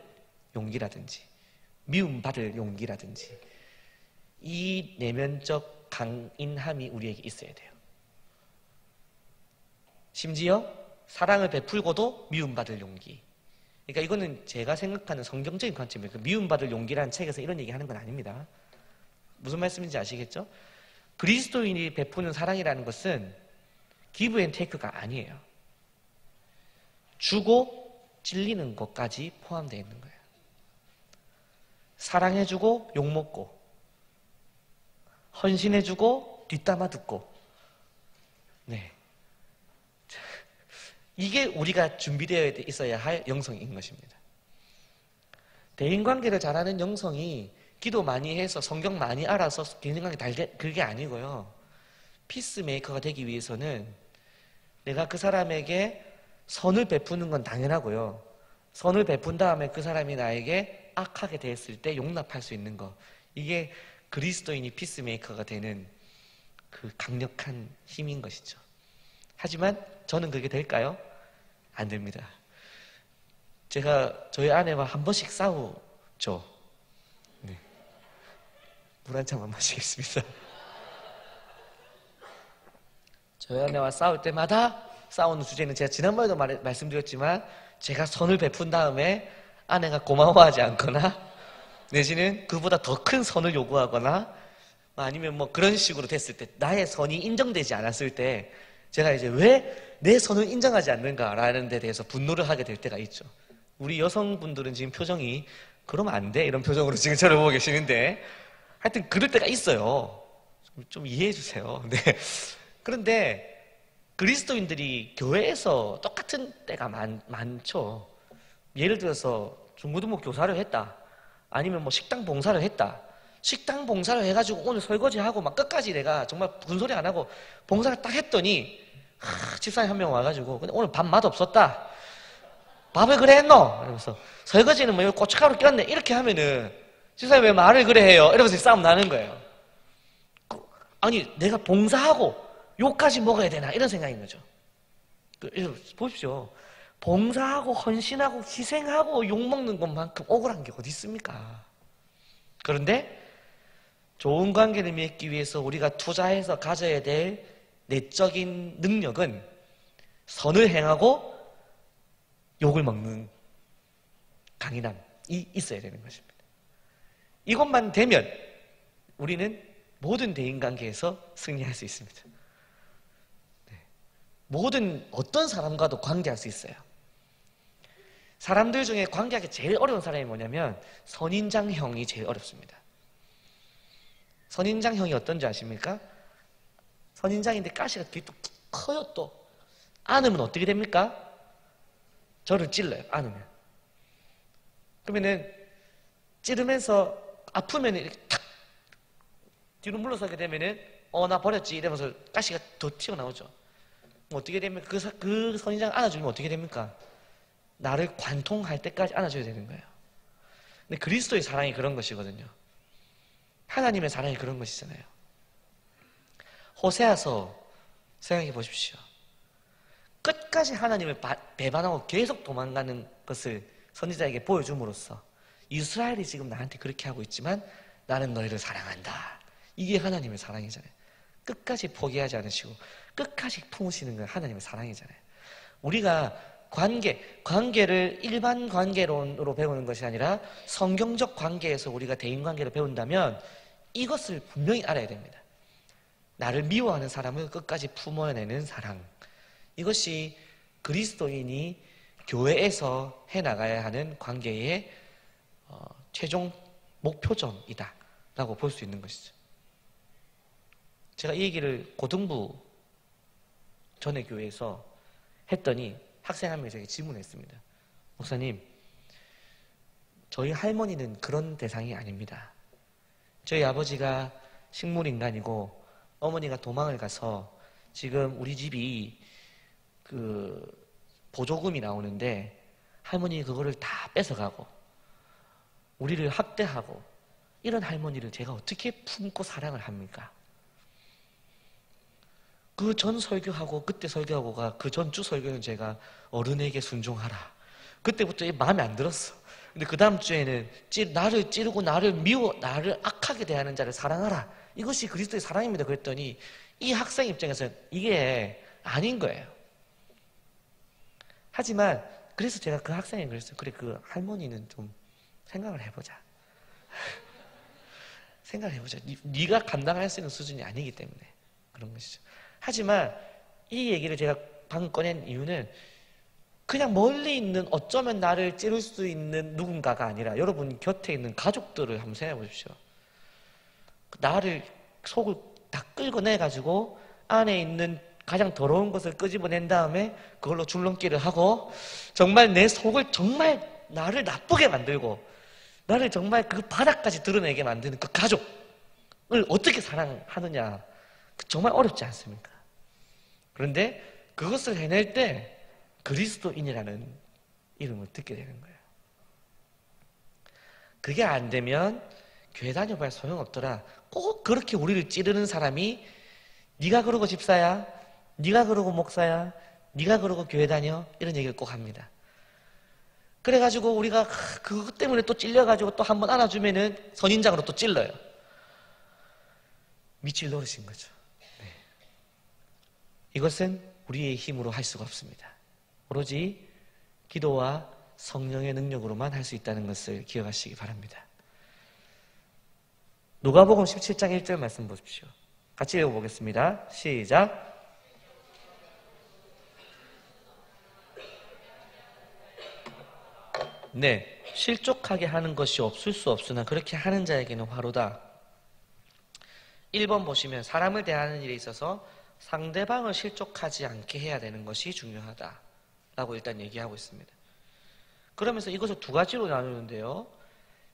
용기라든지 미움받을 용기라든지 이 내면적 강인함이 우리에게 있어야 돼요. 심지어 사랑을 베풀고도 미움받을 용기. 그러니까 이거는 제가 생각하는 성경적인 관점이에요. 그 미움받을 용기라는 책에서 이런 얘기 하는 건 아닙니다. 무슨 말씀인지 아시겠죠? 그리스도인이 베푸는 사랑이라는 것은 기브 앤 테이크가 아니에요. 주고 찔리는 것까지 포함되어 있는 거예요. 사랑해주고 욕먹고 헌신해주고 뒷담화 듣고 네. 이게 우리가 준비되어 있어야 할 영성인 것입니다. 대인관계를 잘하는 영성이 기도 많이 해서 성경 많이 알아서 대인관계 그게 아니고요. 피스메이커가 되기 위해서는 내가 그 사람에게 선을 베푸는 건 당연하고요. 선을 베푼 다음에 그 사람이 나에게 악하게 대했을 때 용납할 수 있는 것. 이게 그리스도인이 피스메이커가 되는 그 강력한 힘인 것이죠. 하지만 저는 그게 될까요? 안 됩니다. 제가 저희 아내와 한 번씩 싸우죠. 네. 물 한 잔만 마시겠습니다. 저희 아내와 싸울 때마다 싸우는 주제는 제가 지난번에도 말씀드렸지만 제가 선을 베푼 다음에 아내가 고마워하지 않거나 내지는 그보다 더 큰 선을 요구하거나 아니면 뭐 그런 식으로 됐을 때 나의 선이 인정되지 않았을 때 제가 이제 왜 내 선을 인정하지 않는가라는 데 대해서 분노를 하게 될 때가 있죠. 우리 여성분들은 지금 표정이 그러면 안 돼 이런 표정으로 지금 저를 보고 계시는데 하여튼 그럴 때가 있어요. 좀 이해해 주세요. 네. 그런데 그리스도인들이 교회에서 똑같은 때가 많죠. 예를 들어서 중고등부 교사를 했다. 아니면 뭐 식당 봉사를 했다. 식당 봉사를 해가지고 오늘 설거지하고 막 끝까지 내가 정말 군소리 안 하고 봉사를 딱 했더니 집사님 한 명 와가지고 근데 오늘 밥 맛없었다. 밥을 그래 했노? 이러면서 설거지는 뭐 고춧가루 꼈네. 이렇게 하면은 집사님 왜 말을 그래 해요? 이러면서 싸움 나는 거예요. 아니 내가 봉사하고 욕까지 먹어야 되나? 이런 생각인 거죠. 보십시오. 봉사하고 헌신하고 희생하고 욕먹는 것만큼 억울한 게 어디 있습니까? 그런데 좋은 관계를 맺기 위해서 우리가 투자해서 가져야 될 내적인 능력은 선을 행하고 욕을 먹는 강인함이 있어야 되는 것입니다. 이것만 되면 우리는 모든 대인관계에서 승리할 수 있습니다. 모든 어떤 사람과도 관계할 수 있어요. 사람들 중에 관계하기 제일 어려운 사람이 뭐냐면 선인장형이 제일 어렵습니다. 선인장형이 어떤지 아십니까? 선인장인데 가시가 되게 또 커요. 또 안으면 어떻게 됩니까? 저를 찔러요. 안으면. 그러면은 찌르면서 아프면 이렇게 탁 뒤로 물러서게 되면은 나 버렸지 이러면서 가시가 더 튀어나오죠. 어떻게 되면 그 선인장 안아주면 어떻게 됩니까? 나를 관통할 때까지 안아줘야 되는 거예요. 근데 그리스도의 사랑이 그런 것이거든요. 하나님의 사랑이 그런 것이잖아요. 호세아서 생각해 보십시오. 끝까지 하나님을 배반하고 계속 도망가는 것을 선지자에게 보여줌으로써 이스라엘이 지금 나한테 그렇게 하고 있지만 나는 너희를 사랑한다. 이게 하나님의 사랑이잖아요. 끝까지 포기하지 않으시고 끝까지 품으시는 건 하나님의 사랑이잖아요. 우리가 관계를 일반 관계론으로 배우는 것이 아니라 성경적 관계에서 우리가 대인관계를 배운다면 이것을 분명히 알아야 됩니다. 나를 미워하는 사람을 끝까지 품어내는 사랑. 이것이 그리스도인이 교회에서 해나가야 하는 관계의 최종 목표점이다 라고 볼 수 있는 것이죠. 제가 이 얘기를 고등부 전에 교회에서 했더니 학생 한 명이 저에게 질문했습니다. 목사님, 저희 할머니는 그런 대상이 아닙니다. 저희 아버지가 식물인간이고 어머니가 도망을 가서 지금 우리 집이 보조금이 나오는데 할머니 그거를 다 뺏어가고 우리를 학대하고 이런 할머니를 제가 어떻게 품고 사랑을 합니까? 그 전 설교하고 그때 설교하고가 그 전주 설교는 제가 어른에게 순종하라. 그때부터 마음에 안 들었어. 근데 그 다음 주에는 나를 찌르고 나를 악하게 대하는 자를 사랑하라. 이것이 그리스도의 사랑입니다. 그랬더니 이 학생 입장에서는 이게 아닌 거예요. 하지만 그래서 제가 그 학생에게 그랬어요. 그래, 그 할머니는 좀 생각을 해보자. 생각을 해보자. 네가 감당할 수 있는 수준이 아니기 때문에 그런 것이죠. 하지만 이 얘기를 제가 방금 꺼낸 이유는 그냥 멀리 있는 어쩌면 나를 찌를 수 있는 누군가가 아니라 여러분 곁에 있는 가족들을 한번 생각해 보십시오. 나를 속을 다 긁어내가지고 안에 있는 가장 더러운 것을 끄집어낸 다음에 그걸로 줄넘기를 하고 정말 내 속을 정말 나를 나쁘게 만들고 나를 정말 그 바닥까지 드러내게 만드는 그 가족을 어떻게 사랑하느냐, 정말 어렵지 않습니까? 그런데 그것을 해낼 때 그리스도인이라는 이름을 듣게 되는 거예요. 그게 안 되면 교회 다녀봐야 소용없더라. 꼭 그렇게 우리를 찌르는 사람이 네가 그러고 집사야, 네가 그러고 목사야, 네가 그러고 교회 다녀, 이런 얘기를 꼭 합니다. 그래가지고 우리가 그것 때문에 또 찔려가지고 또 한번 안아주면은 선인장으로 또 찔러요. 미칠 노릇인 거죠. 네. 이것은 우리의 힘으로 할 수가 없습니다. 오로지 기도와 성령의 능력으로만 할 수 있다는 것을 기억하시기 바랍니다. 누가복음 17장 1절 말씀 보십시오. 같이 읽어보겠습니다. 시작. 네, 실족하게 하는 것이 없을 수 없으나 그렇게 하는 자에게는 화로다. 1번 보시면 사람을 대하는 일에 있어서 상대방을 실족하지 않게 해야 되는 것이 중요하다 라고 일단 얘기하고 있습니다. 그러면서 이것을 두 가지로 나누는데요,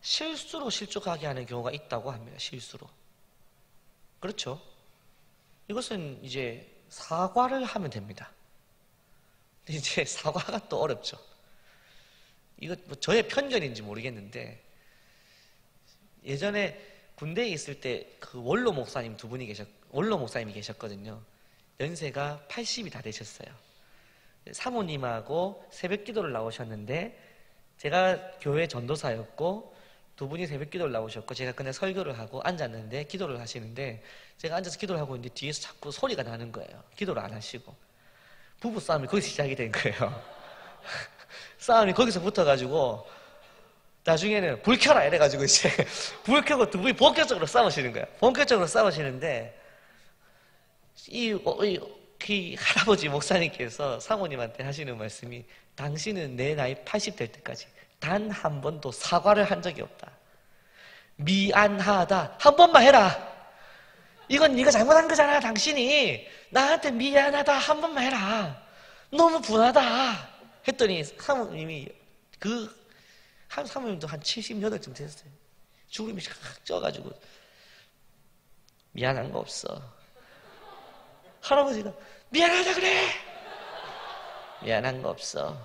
실수로 실족하게 하는 경우가 있다고 합니다. 실수로. 그렇죠? 이것은 이제 사과를 하면 됩니다. 근데 이제 사과가 또 어렵죠. 이거 뭐 저의 편견인지 모르겠는데 예전에 군대에 있을 때 그 원로 목사님이 계셨거든요. 연세가 80이 다 되셨어요. 사모님하고 새벽 기도를 나오셨는데 제가 교회 전도사였고 두 분이 새벽 기도를 나오셨고 제가 그날 설교를 하고 앉았는데 기도를 하시는데 제가 앉아서 기도를 하고 있는데 뒤에서 자꾸 소리가 나는 거예요. 기도를 안 하시고. 부부싸움이 거기서 시작이 된 거예요. 싸움이 거기서 붙어가지고 나중에는 불 켜라 이래가지고 이제 불 켜고 두 분이 본격적으로 싸우시는 거야. 본격적으로 싸우시는데 이 할아버지 목사님께서 사모님한테 하시는 말씀이 당신은 내 나이 80 될 때까지 단 한 번도 사과를 한 적이 없다. 미안하다. 한 번만 해라. 이건 네가 잘못한 거잖아. 당신이 나한테 미안하다 한 번만 해라. 너무 분하다 했더니 사모님이 사모님도 한 78쯤 됐어요. 주름이 쫙 쪄가지고 미안한 거 없어. 할아버지가 미안하다 그래. 미안한 거 없어.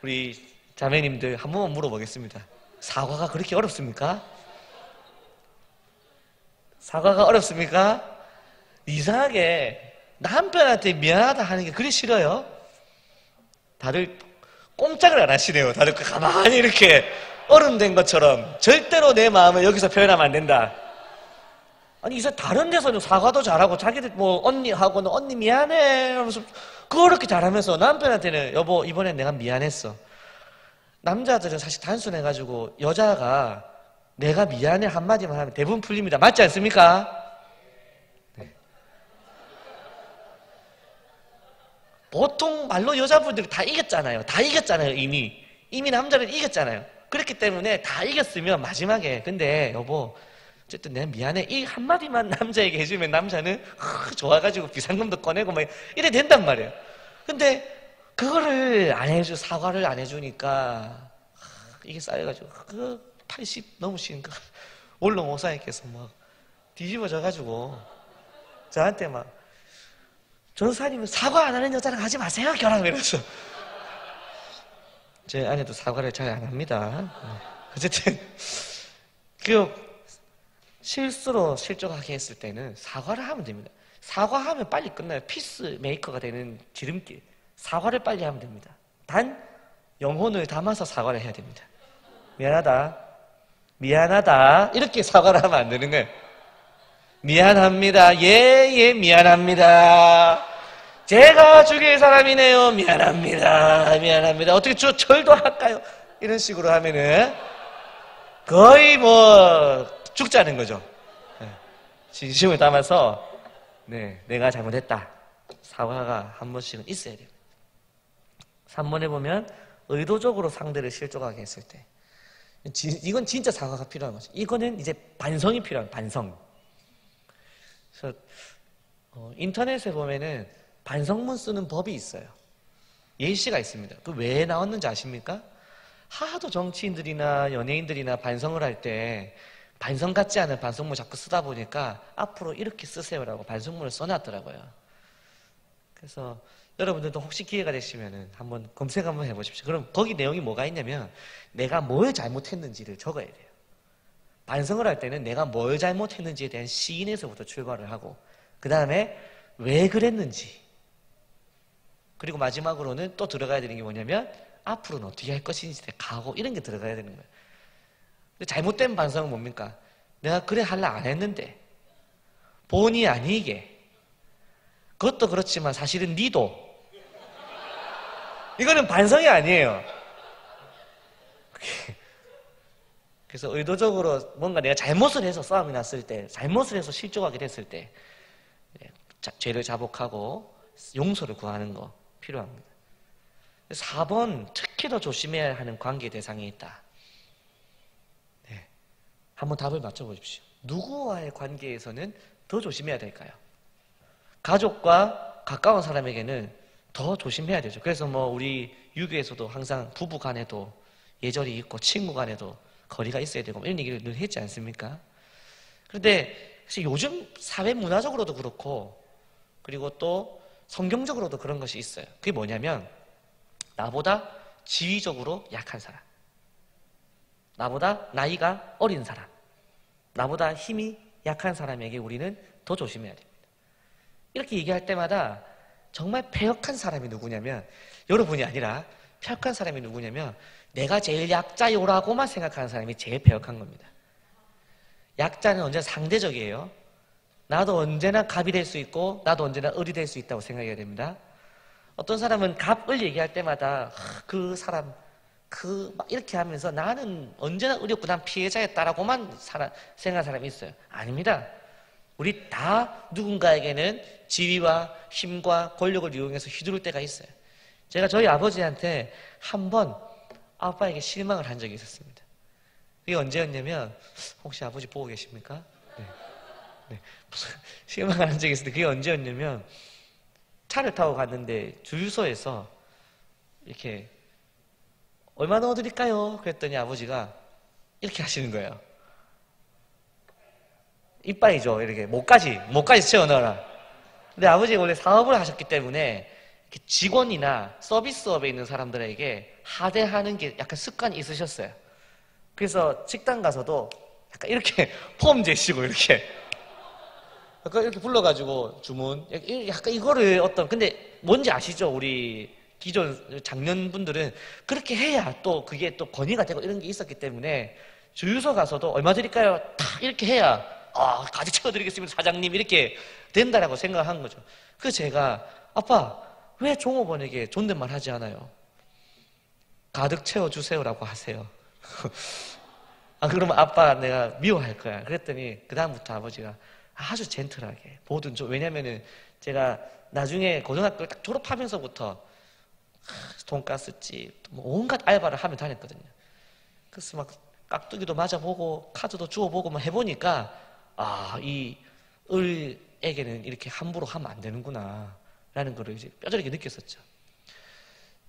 우리 자매님들 한 번만 물어보겠습니다. 사과가 그렇게 어렵습니까? 사과가 어렵습니까? 이상하게 남편한테 미안하다 하는 게 그리 싫어요. 다들 꼼짝을 안 하시네요. 다들 가만히 이렇게 어른된 것처럼 절대로 내 마음을 여기서 표현하면 안 된다. 아니 이제 다른 데서는 사과도 잘하고 자기들 뭐 언니하고는 언니 미안해 하면서 그렇게 잘하면서 남편한테는 여보 이번엔 내가 미안했어. 남자들은 사실 단순해가지고 여자가 내가 미안해 한마디만 하면 대부분 풀립니다. 맞지 않습니까? 네. 보통 말로 여자분들이 다 이겼잖아요. 다 이겼잖아요. 이미 남자를 이겼잖아요. 그렇기 때문에 다 이겼으면 마지막에 근데 여보 어쨌든 내가 미안해 이 한마디만 남자에게 해주면 남자는 좋아가지고 비상금도 꺼내고 막 이래 된단 말이에요. 근데 그거를 안 해줘 사과를 안 해주니까 이게 쌓여가지고 80 넘으신 그 원로 목사님께서 막 뒤집어져가지고 저한테 막 전사님은 사과 안 하는 여자랑 하지 마세요 결혼 이러면서 제 아내도 사과를 잘 안 합니다. 어쨌든 실수로 실족하게 했을 때는 사과를 하면 됩니다. 사과하면 빨리 끝나요. 피스 메이커가 되는 지름길. 사과를 빨리 하면 됩니다. 단 영혼을 담아서 사과를 해야 됩니다. 미안하다 이렇게 사과를 하면 안 되는 거예요. 미안합니다. 예 미안합니다. 제가 죽일 사람이네요. 미안합니다. 어떻게 절도 할까요? 이런 식으로 하면은 거의 뭐 죽자는 거죠. 진심을 담아서 내가 잘못했다. 사과가 한 번씩은 있어야 돼요. 3번에 보면 의도적으로 상대를 실족하게 했을 때 이건 진짜 사과가 필요한 거죠. 이거는 이제 반성이 필요한 반성. 그래서 인터넷에 보면은 반성문 쓰는 법이 있어요. 예시가 있습니다. 그 왜 나왔는지 아십니까? 하도 정치인들이나 연예인들이나 반성을 할 때 반성 같지 않은 반성문 자꾸 쓰다 보니까 앞으로 이렇게 쓰세요라고 반성문을 써놨더라고요. 그래서 여러분들도 혹시 기회가 되시면은 한번 검색 한번 해보십시오. 그럼 거기 내용이 뭐가 있냐면 내가 뭘 잘못했는지를 적어야 돼요. 반성을 할 때는 내가 뭘 잘못했는지에 대한 시인에서부터 출발을 하고 그 다음에 왜 그랬는지 그리고 마지막으로는 또 들어가야 되는 게 뭐냐면 앞으로는 어떻게 할 것인지 각오 이런 게 들어가야 되는 거예요. 근데 잘못된 반성은 뭡니까? 내가 그래 할라 안 했는데 본의 아니게 그것도 그렇지만 사실은 니도 이거는 반성이 아니에요. 그래서 의도적으로 뭔가 내가 잘못을 해서 싸움이 났을 때 잘못을 해서 실족하게 됐을 때 죄를 자복하고 용서를 구하는 거 필요합니다. 4번 특히 더 조심해야 하는 관계 대상이 있다. 한번 답을 맞춰보십시오. 누구와의 관계에서는 더 조심해야 될까요? 가족과 가까운 사람에게는 더 조심해야 되죠. 그래서 뭐 우리 유교에서도 항상 부부 간에도 예절이 있고 친구 간에도 거리가 있어야 되고 이런 얘기를 늘 했지 않습니까? 그런데 사실 요즘 사회 문화적으로도 그렇고 그리고 또 성경적으로도 그런 것이 있어요. 그게 뭐냐면 나보다 지위적으로 약한 사람, 나보다 나이가 어린 사람, 나보다 힘이 약한 사람에게 우리는 더 조심해야 됩니다. 이렇게 얘기할 때마다 정말 패역한 사람이 누구냐면 여러분이 아니라 패역한 사람이 누구냐면 내가 제일 약자요라고만 생각하는 사람이 제일 패역한 겁니다. 약자는 언제나 상대적이에요. 나도 언제나 갑이 될 수 있고 나도 언제나 을이 될 수 있다고 생각해야 됩니다. 어떤 사람은 갑을 얘기할 때마다 그 사람 막 이렇게 하면서 나는 언제나 의롭고 난 피해자였다라고만 생각하는 사람이 있어요. 아닙니다. 우리 다 누군가에게는 지위와 힘과 권력을 이용해서 휘두를 때가 있어요. 제가 저희 아버지한테 한 번 아빠에게 실망을 한 적이 있었습니다. 그게 언제였냐면, 혹시 아버지 보고 계십니까? 네. 네. 무슨 실망을 한 적이 있었는데, 그게 언제였냐면, 차를 타고 갔는데 주유소에서 이렇게 얼마 넣어드릴까요? 그랬더니 아버지가 이렇게 하시는 거예요. 이빨이죠. 이렇게 목까지 채워 넣어라. 근데 아버지가 원래 사업을 하셨기 때문에 이렇게 직원이나 서비스업에 있는 사람들에게 하대하는 게 약간 습관이 있으셨어요. 그래서 식당 가서도 약간 이렇게 폼 재시고 이렇게 약간 이렇게 불러가지고 주문 약간 이거를 근데 뭔지 아시죠? 우리 기존 장년분들은 그렇게 해야 또 그게 또 권위가 되고 이런 게 있었기 때문에 주유소 가서도 얼마 드릴까요? 딱 이렇게 해야 가득 채워드리겠습니다 사장님 이렇게 된다라고 생각한 거죠. 그래서 제가 아빠 왜 종업원에게 존댓말 하지 않아요? 가득 채워주세요라고 하세요. 그러면 아빠 내가 미워할 거야. 그랬더니 그 다음부터 아버지가 아주 젠틀하게 뭐든 왜냐면은 제가 나중에 고등학교를 딱 졸업하면서부터 돈가스집 뭐 온갖 알바를 하며 다녔거든요. 그래서 막 깍두기도 맞아보고 카드도 주워보고 막 해보니까 이 을에게는 이렇게 함부로 하면 안 되는구나 라는 걸 이제 뼈저리게 느꼈었죠.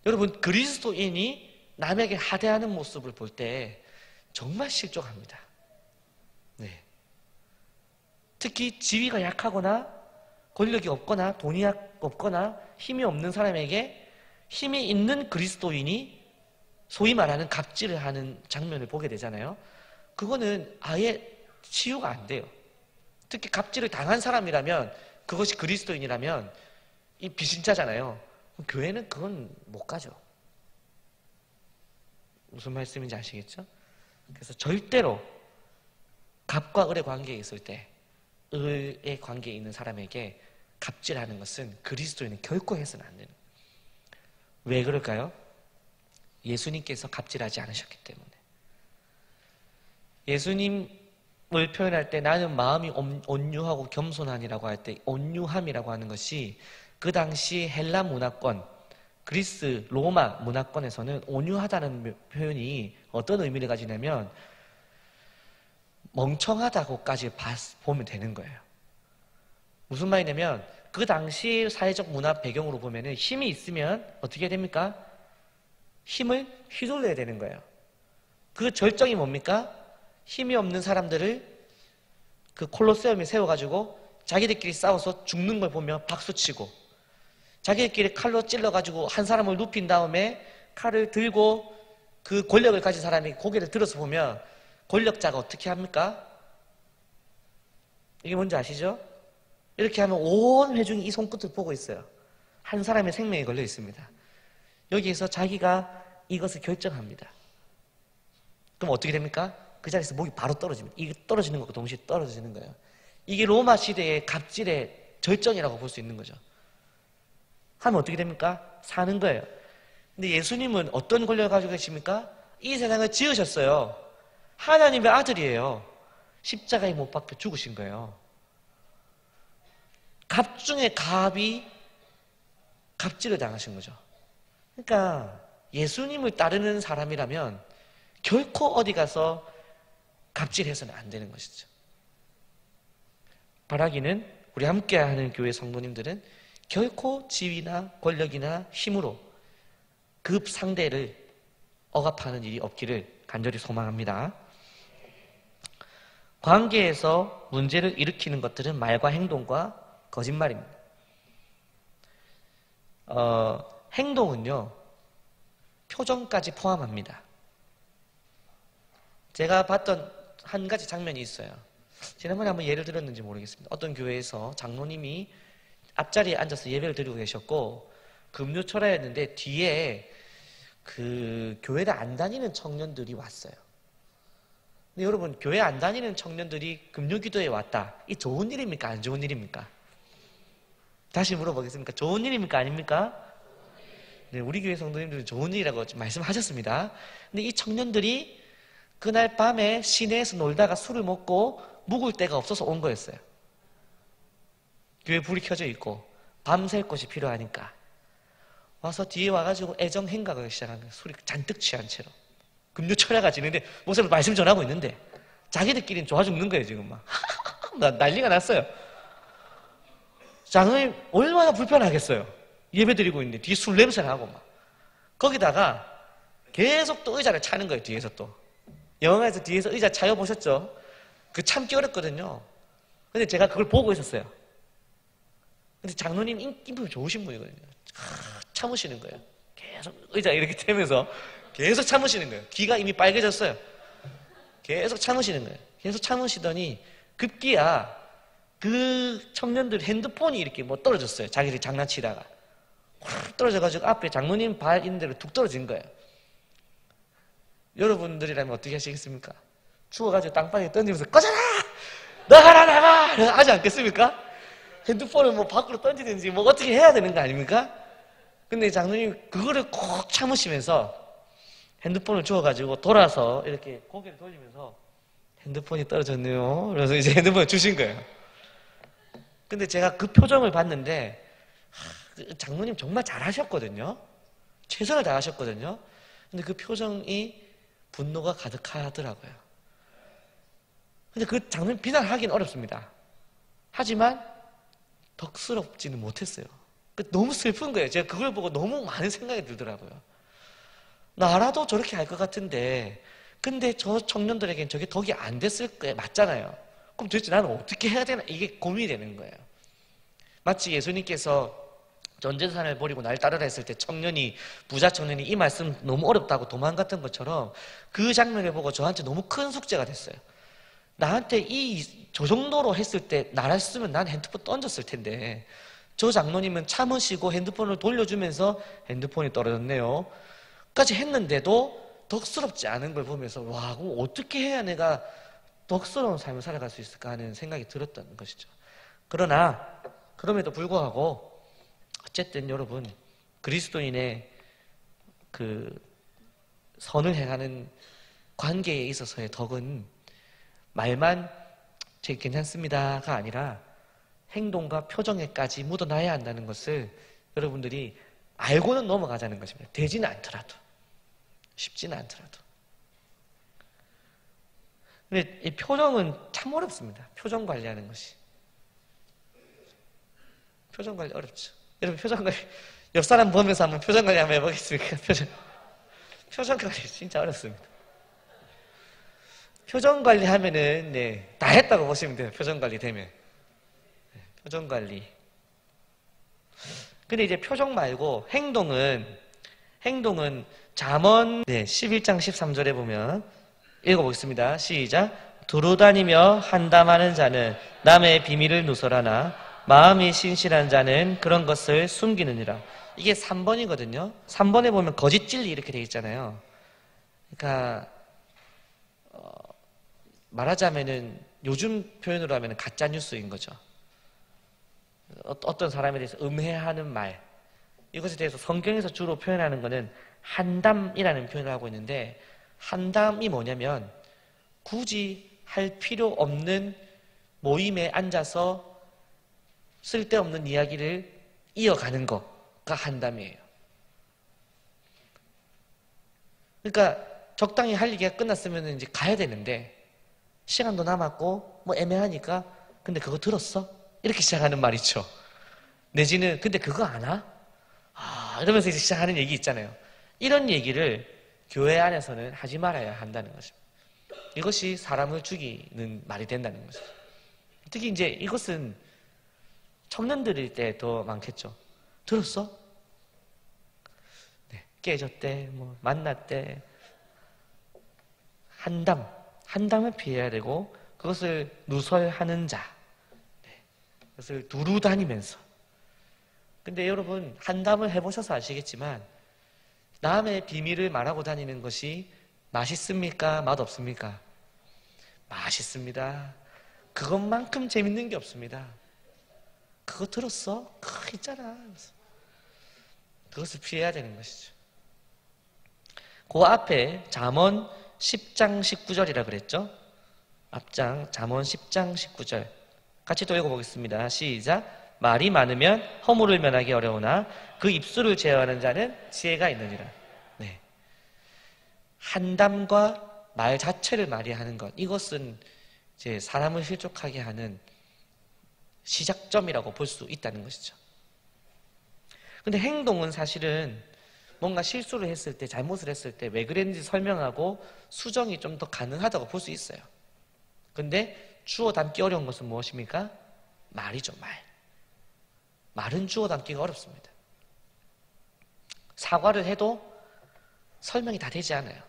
여러분 그리스도인이 남에게 하대하는 모습을 볼 때 정말 실족합니다. 네. 특히 지위가 약하거나 권력이 없거나 돈이 없거나 힘이 없는 사람에게 힘이 있는 그리스도인이 소위 말하는 갑질을 하는 장면을 보게 되잖아요. 그거는 아예 치유가 안 돼요. 특히 갑질을 당한 사람이라면 그것이 그리스도인이라면 이 비신자잖아요. 교회는 그건 못 가죠. 무슨 말씀인지 아시겠죠? 그래서 절대로 갑과 을의 관계에 있을 때 을의 관계에 있는 사람에게 갑질하는 것은 그리스도인은 결코 해서는 안 되는. 왜 그럴까요? 예수님께서 갑질하지 않으셨기 때문에. 예수님을 표현할 때 나는 마음이 온유하고 겸손하니라고 할 때 온유함이라고 하는 것이 그 당시 헬라 문화권, 그리스, 로마 문화권에서는 온유하다는 표현이 어떤 의미를 가지냐면 멍청하다고까지 보면 되는 거예요. 무슨 말이냐면 그 당시 사회적 문화 배경으로 보면은 힘이 있으면 어떻게 됩니까? 힘을 휘둘러야 되는 거예요. 그 절정이 뭡니까? 힘이 없는 사람들을 그 콜로세움에 세워가지고 자기들끼리 싸워서 죽는 걸 보며 박수치고 자기들끼리 칼로 찔러가지고 한 사람을 눕힌 다음에 칼을 들고 그 권력을 가진 사람이 고개를 들어서 보면 권력자가 어떻게 합니까? 이게 뭔지 아시죠? 이렇게 하면 온 회중이 이 손끝을 보고 있어요. 한 사람의 생명이 걸려 있습니다. 여기에서 자기가 이것을 결정합니다. 그럼 어떻게 됩니까? 그 자리에서 목이 바로 떨어집니다. 이게 떨어지는 것과 동시에 떨어지는 거예요. 이게 로마 시대의 갑질의 절정이라고 볼 수 있는 거죠. 하면 어떻게 됩니까? 사는 거예요. 근데 예수님은 어떤 권력을 가지고 계십니까? 이 세상을 지으셨어요. 하나님의 아들이에요. 십자가에 못 박혀 죽으신 거예요. 갑 중에 갑이 갑질을 당하신 거죠. 그러니까 예수님을 따르는 사람이라면 결코 어디 가서 갑질해서는 안 되는 것이죠. 바라기는 우리 함께하는 교회 성도님들은 결코 지위나 권력이나 힘으로 그 상대를 억압하는 일이 없기를 간절히 소망합니다. 관계에서 문제를 일으키는 것들은 말과 행동과 거짓말입니다. 행동은요, 표정까지 포함합니다. 제가 봤던 한 가지 장면이 있어요. 지난번에 한번 예를 들었는지 모르겠습니다. 어떤 교회에서 장로님이 앞자리에 앉아서 예배를 드리고 계셨고 금요철야였는데 뒤에 그 교회를 안 다니는 청년들이 왔어요. 근데 여러분, 교회 안 다니는 청년들이 금요기도에 왔다. 이 좋은 일입니까? 안 좋은 일입니까? 다시 물어보겠습니까? 좋은 일입니까? 아닙니까? 네, 우리 교회 성도님들은 좋은 일이라고 말씀하셨습니다. 근데 이 청년들이 그날 밤에 시내에서 놀다가 술을 먹고 묵을 데가 없어서 온 거였어요. 교회 불이 켜져 있고 밤샐 곳이 필요하니까. 와서 뒤에 와가지고 애정 행각을 시작한 거예요. 술이 잔뜩 취한 채로. 금요 철야가 지는데 목사님 말씀 전하고 있는데 자기들끼리는 좋아 죽는 거예요 지금 막. 난리가 났어요. 장로님 얼마나 불편하겠어요. 예배 드리고 있는데 뒤에 술 냄새 나고 막. 거기다가 계속 또 의자를 차는 거예요. 뒤에서 또. 영화에서 뒤에서 의자 차여 보셨죠? 그 참기 어렵거든요. 근데 제가 그걸 보고 있었어요. 근데 장로님 인품이 좋으신 분이거든요. 참으시는 거예요. 계속 의자 이렇게 대면서 계속 참으시는 거예요. 귀가 이미 빨개졌어요. 계속 참으시는 거예요. 계속 참으시더니 급기야 그 청년들 핸드폰이 이렇게 뭐 떨어졌어요. 자기들이 장난치다가 확 떨어져가지고 앞에 장로님 발 있는 대로 툭 떨어진 거예요. 여러분들이라면 어떻게 하시겠습니까? 죽어가지고 땅바닥에 던지면서 꺼져라! 나가라 나가! 하지 않겠습니까? 핸드폰을 뭐 밖으로 던지든지 뭐 어떻게 해야 되는 거 아닙니까? 근데 장로님 그거를 꼭 참으시면서 핸드폰을 주워가지고 돌아서 이렇게 고개를 돌리면서 핸드폰이 떨어졌네요. 그래서 이제 핸드폰을 주신 거예요. 근데 제가 그 표정을 봤는데 장로님 정말 잘하셨거든요. 최선을 다하셨거든요. 근데 그 표정이 분노가 가득하더라고요. 근데 그 장로님 비난하기는 어렵습니다. 하지만 덕스럽지는 못했어요. 너무 슬픈 거예요. 제가 그걸 보고 너무 많은 생각이 들더라고요. 나라도 저렇게 할 것 같은데 근데 저 청년들에겐 저게 덕이 안 됐을 거예요. 맞잖아요. 그럼 도대체 나는 어떻게 해야 되나 이게 고민이 되는 거예요. 마치 예수님께서 전 재산을 버리고 날 따르라 했을 때 부자 청년이 이 말씀 너무 어렵다고 도망갔던 것처럼 그 장면을 보고 저한테 너무 큰 숙제가 됐어요. 나한테 저 정도로 했을 때 나랬으면 난 핸드폰 던졌을 텐데 저 장로님은 참으시고 핸드폰을 돌려주면서 핸드폰이 떨어졌네요 까지 했는데도 덕스럽지 않은 걸 보면서 와 그럼 어떻게 해야 내가 덕스러운 삶을 살아갈 수 있을까 하는 생각이 들었던 것이죠. 그러나 그럼에도 불구하고 어쨌든 여러분 그리스도인의 그 선을 행하는 관계에 있어서의 덕은 말만 제 괜찮습니다가 아니라 행동과 표정에까지 묻어나야 한다는 것을 여러분들이 알고는 넘어가자는 것입니다. 되지는 않더라도 쉽지는 않더라도. 근데 이 표정은 참 어렵습니다. 표정 관리하는 것이. 표정 관리 어렵죠. 여러분 표정 관리 옆 사람 보면서 한번 표정 관리 한번 해보겠습니까? 표정 관리 진짜 어렵습니다. 표정 관리 하면은 네, 다 했다고 보시면 돼요. 표정 관리 되면. 네, 표정 관리. 근데 이제 표정 말고 행동은 잠언 11장 13절에 보면 읽어보겠습니다. 시작. 두루다니며 한담하는 자는 남의 비밀을 누설하나 마음이 신실한 자는 그런 것을 숨기느니라. 이게 3번이거든요. 3번에 보면 거짓 진리 이렇게 되어 있잖아요. 그러니까 말하자면은 요즘 표현으로 하면 가짜 뉴스인 거죠. 어떤 사람에 대해서 음해하는 말, 이것에 대해서 성경에서 주로 표현하는 것은 한담이라는 표현을 하고 있는데, 한담이 뭐냐면 굳이 할 필요 없는 모임에 앉아서 쓸데없는 이야기를 이어가는 거가 한담이에요. 그러니까 적당히 할 얘기가 끝났으면 이제 가야 되는데 시간도 남았고 뭐 애매하니까 근데 그거 들었어? 이렇게 시작하는 말 있죠. 내지는 근데 그거 아나? 이러면서 이제 시작하는 얘기 있잖아요. 이런 얘기를 교회 안에서는 하지 말아야 한다는 것입니다. 이것이 사람을 죽이는 말이 된다는 것입니다. 특히 이제 이것은 청년들일 때 더 많겠죠. 들었어? 네, 깨졌대, 뭐 만났대. 한담을 피해야 되고 그것을 누설하는 자, 그것을 두루 다니면서. 근데 여러분 한담을 해보셔서 아시겠지만 남의 비밀을 말하고 다니는 것이 맛있습니까? 맛없습니까? 맛있습니다. 그것만큼 재밌는 게 없습니다. 그거 들었어? 그거 있잖아. 그것을 피해야 되는 것이죠. 그 앞에 잠언 10장 19절이라 그랬죠? 앞장 잠언 10장 19절 같이 또 읽어보겠습니다. 시작. 말이 많으면 허물을 면하기 어려우나 그 입술을 제어하는 자는 지혜가 있느니라. 네. 한담과 말 자체를 많이 하는 것, 이것은 이제 사람을 실족하게 하는 시작점이라고 볼 수 있다는 것이죠. 근데 행동은 사실은 뭔가 실수를 했을 때, 잘못을 했을 때 왜 그랬는지 설명하고 수정이 좀 더 가능하다고 볼 수 있어요. 근데 주워 담기 어려운 것은 무엇입니까? 말이죠, 말. 말은 주워 담기가 어렵습니다. 사과를 해도 설명이 다 되지 않아요.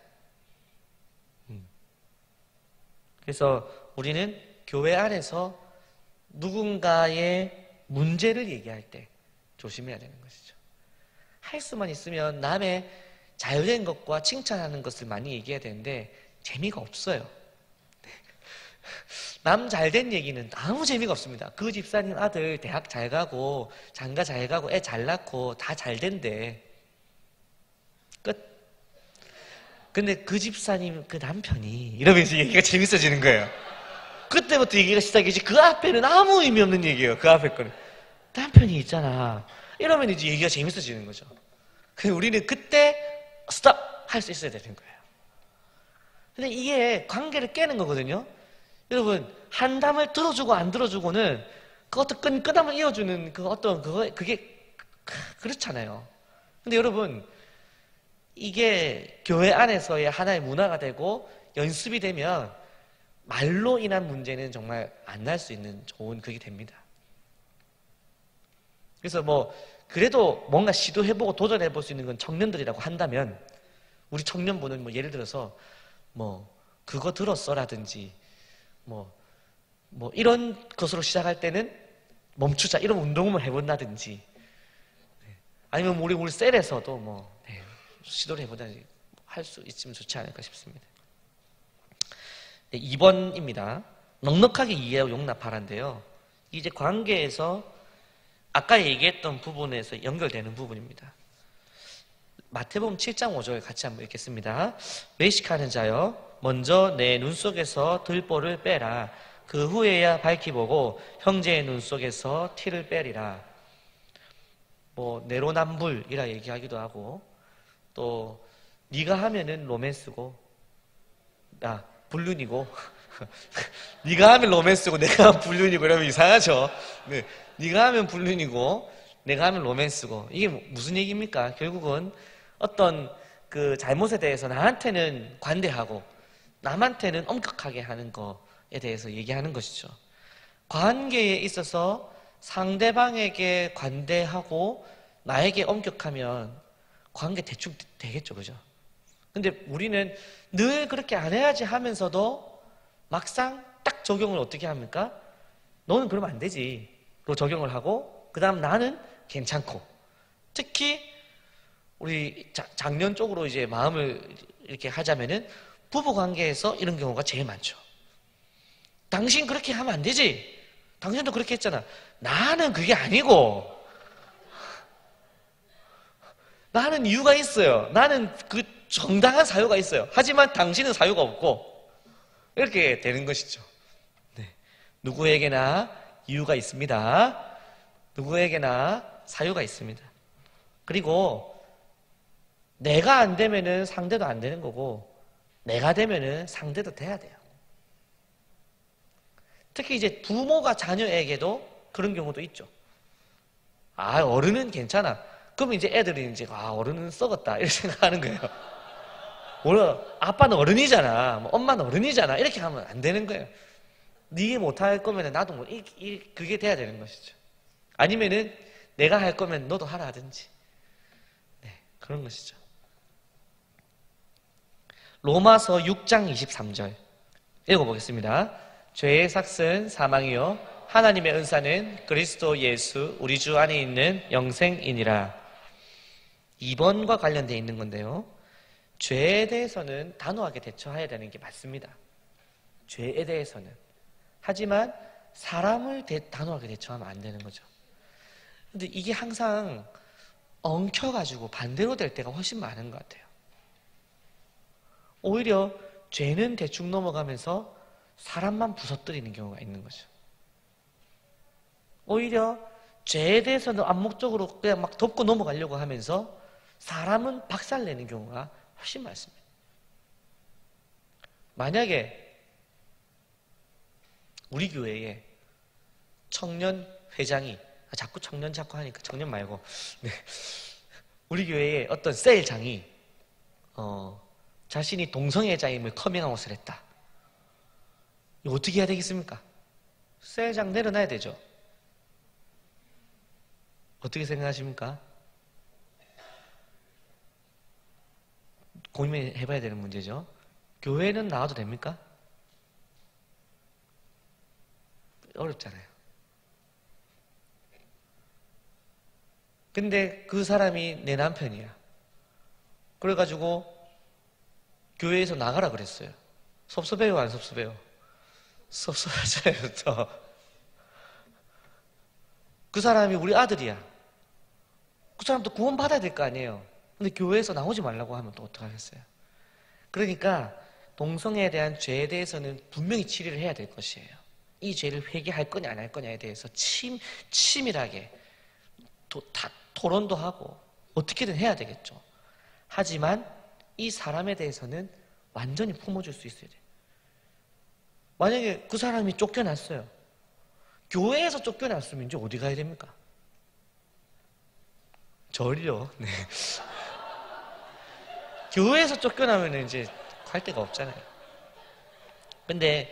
그래서 우리는 교회 안에서 누군가의 문제를 얘기할 때 조심해야 되는 것이죠. 할 수만 있으면 남의 잘된 것과 칭찬하는 것을 많이 얘기해야 되는데 재미가 없어요. 남 잘된 얘기는 아무 재미가 없습니다. 그 집사님 아들 대학 잘 가고 장가 잘 가고 애 잘 낳고 다 잘 된대. 끝. 근데 그 집사님 그 남편이 이러면서 얘기가 재밌어지는 거예요. 그때부터 얘기가 시작이지. 그 앞에는 아무 의미 없는 얘기예요. 그 앞에 거는 남편이 있잖아 이러면 이제 얘기가 재밌어지는 거죠. 그래서 우리는 그때 스톱 할 수 있어야 되는 거예요. 근데 이게 관계를 깨는 거거든요. 여러분, 한담을 들어주고 안 들어주고는 그 어떤 끈끈함을 이어주는 그 어떤 그게 그렇잖아요. 근데 여러분, 이게 교회 안에서의 하나의 문화가 되고 연습이 되면 말로 인한 문제는 정말 안 날 수 있는 좋은 그게 됩니다. 그래서 그래도 뭔가 시도해보고 도전해볼 수 있는 건 청년들이라고 한다면, 우리 청년부는 예를 들어서 그거 들었어라든지 이런 것으로 시작할 때는 멈추자 이런 운동을 해본다든지, 아니면 우리 셀에서도 시도를 해보자 할 수 있으면 좋지 않을까 싶습니다. 2번입니다. 넉넉하게 이해하고 용납하라인데요. 이제 관계에서 아까 얘기했던 부분에서 연결되는 부분입니다. 마태복음 7장 5절 같이 한번 읽겠습니다. 외식하는 자여, 먼저 내 눈 속에서 들보를 빼라. 그 후에야 밝히 보고 형제의 눈 속에서 티를 빼리라. 내로남불이라 얘기하기도 하고, 또 네가 하면은 로맨스고 불륜이고 네가 하면 로맨스고 내가 하면 불륜이고 이러면 이상하죠. 네. 네가 하면 불륜이고 내가 하면 로맨스고, 이게 무슨 얘기입니까? 결국은 어떤 그 잘못에 대해서 나한테는 관대하고 남한테는 엄격하게 하는 거에 대해서 얘기하는 것이죠. 관계에 있어서 상대방에게 관대하고 나에게 엄격하면 관계 대충 되겠죠, 그죠? 근데 우리는 늘 그렇게 안 해야지 하면서도 막상 딱 적용을 어떻게 합니까? 너는 그러면 안 되지 로 적용을 하고, 그 다음 나는 괜찮고, 특히 우리 장년 쪽으로 이제 마음을 이렇게 하자면은 부부 관계에서 이런 경우가 제일 많죠. 당신 그렇게 하면 안 되지. 당신도 그렇게 했잖아. 나는 그게 아니고, 나는 이유가 있어요. 나는 그 정당한 사유가 있어요. 하지만 당신은 사유가 없고, 이렇게 되는 것이죠. 네. 누구에게나 이유가 있습니다. 누구에게나 사유가 있습니다. 그리고 내가 안 되면은 상대도 안 되는 거고, 내가 되면은 상대도 돼야 돼요. 특히 이제 부모가 자녀에게도 그런 경우도 있죠. 어른은 괜찮아. 그러면 이제 애들이 이제 어른은 썩었다 이렇게 생각하는 거예요. 오늘 아빠는 어른이잖아, 엄마는 어른이잖아, 이렇게 하면 안 되는 거예요. 네게 못할 거면 나도 그게 돼야 되는 것이죠. 아니면은 내가 할 거면 너도 하라 하든지, 그런 것이죠. 로마서 6장 23절 읽어보겠습니다. 죄의 삭은 사망이요 하나님의 은사는 그리스도 예수 우리 주 안에 있는 영생이니라. 2번과 관련되어 있는 건데요, 죄에 대해서는 단호하게 대처해야 되는 게 맞습니다. 죄에 대해서는. 하지만 사람을 단호하게 대처하면 안 되는 거죠. 근데 이게 항상 엉켜가지고 반대로 될 때가 훨씬 많은 것 같아요. 오히려 죄는 대충 넘어가면서 사람만 부서뜨리는 경우가 있는 거죠. 오히려 죄에 대해서는 암묵적으로 그냥 막 덮고 넘어가려고 하면서 사람은 박살내는 경우가 훨씬 많습니다. 만약에 우리 교회에 청년 회장이, 자꾸 청년 자꾸 하니까 청년 말고, 네. 우리 교회에 어떤 셀장이 자신이 동성애자임을 커밍아웃을 했다. 이거 어떻게 해야 되겠습니까? 셀장 내려놔야 되죠. 어떻게 생각하십니까? 고민해봐야 되는 문제죠. 교회는 나와도 됩니까? 어렵잖아요. 근데 그 사람이 내 남편이야. 그래가지고 교회에서 나가라 그랬어요. 섭섭해요, 안 섭섭해요? 섭섭하잖아요, 또. 그 사람이 우리 아들이야. 그 사람도 구원받아야 될 거 아니에요. 근데 교회에서 나오지 말라고 하면 또 어떡하겠어요? 그러니까 동성애에 대한 죄에 대해서는 분명히 치료를 해야 될 것이에요. 이 죄를 회개할 거냐 안 할 거냐에 대해서 치밀하게 토론도 하고 어떻게든 해야 되겠죠. 하지만 이 사람에 대해서는 완전히 품어줄 수 있어야 돼요. 만약에 그 사람이 쫓겨났어요. 교회에서 쫓겨났으면 이제 어디 가야 됩니까? 절요. 네. 교회에서 쫓겨나면 이제 갈 데가 없잖아요. 근데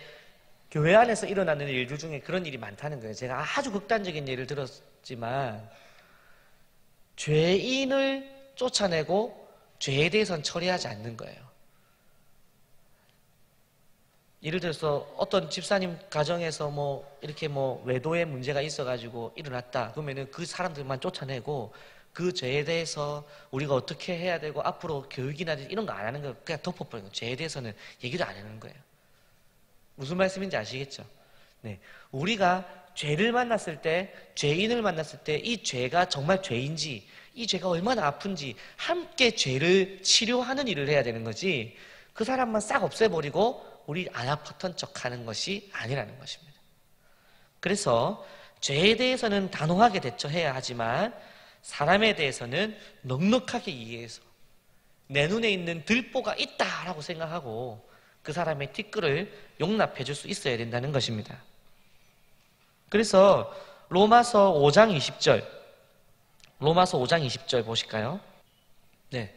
교회 안에서 일어나는 일들 중에 그런 일이 많다는 거예요. 제가 아주 극단적인 예를 들었지만 죄인을 쫓아내고 죄에 대해서는 처리하지 않는 거예요. 예를 들어서 어떤 집사님 가정에서 이렇게 외도의 문제가 있어가지고 일어났다. 그러면은 그 사람들만 쫓아내고 그 죄에 대해서 우리가 어떻게 해야 되고 앞으로 교육이나 이런 거 안 하는 거예요. 그냥 덮어버리는 거예요. 죄에 대해서는 얘기도 안 하는 거예요. 무슨 말씀인지 아시겠죠? 네. 우리가 죄를 만났을 때, 죄인을 만났을 때 이 죄가 정말 죄인지, 이 죄가 얼마나 아픈지 함께 죄를 치료하는 일을 해야 되는 거지, 그 사람만 싹 없애버리고 우리 안 아팠던 척 하는 것이 아니라는 것입니다. 그래서 죄에 대해서는 단호하게 대처해야 하지만 사람에 대해서는 넉넉하게 이해해서 내 눈에 있는 들보가 있다라고 생각하고 그 사람의 티끌을 용납해 줄 수 있어야 된다는 것입니다. 그래서 로마서 5장 20절 보실까요? 네,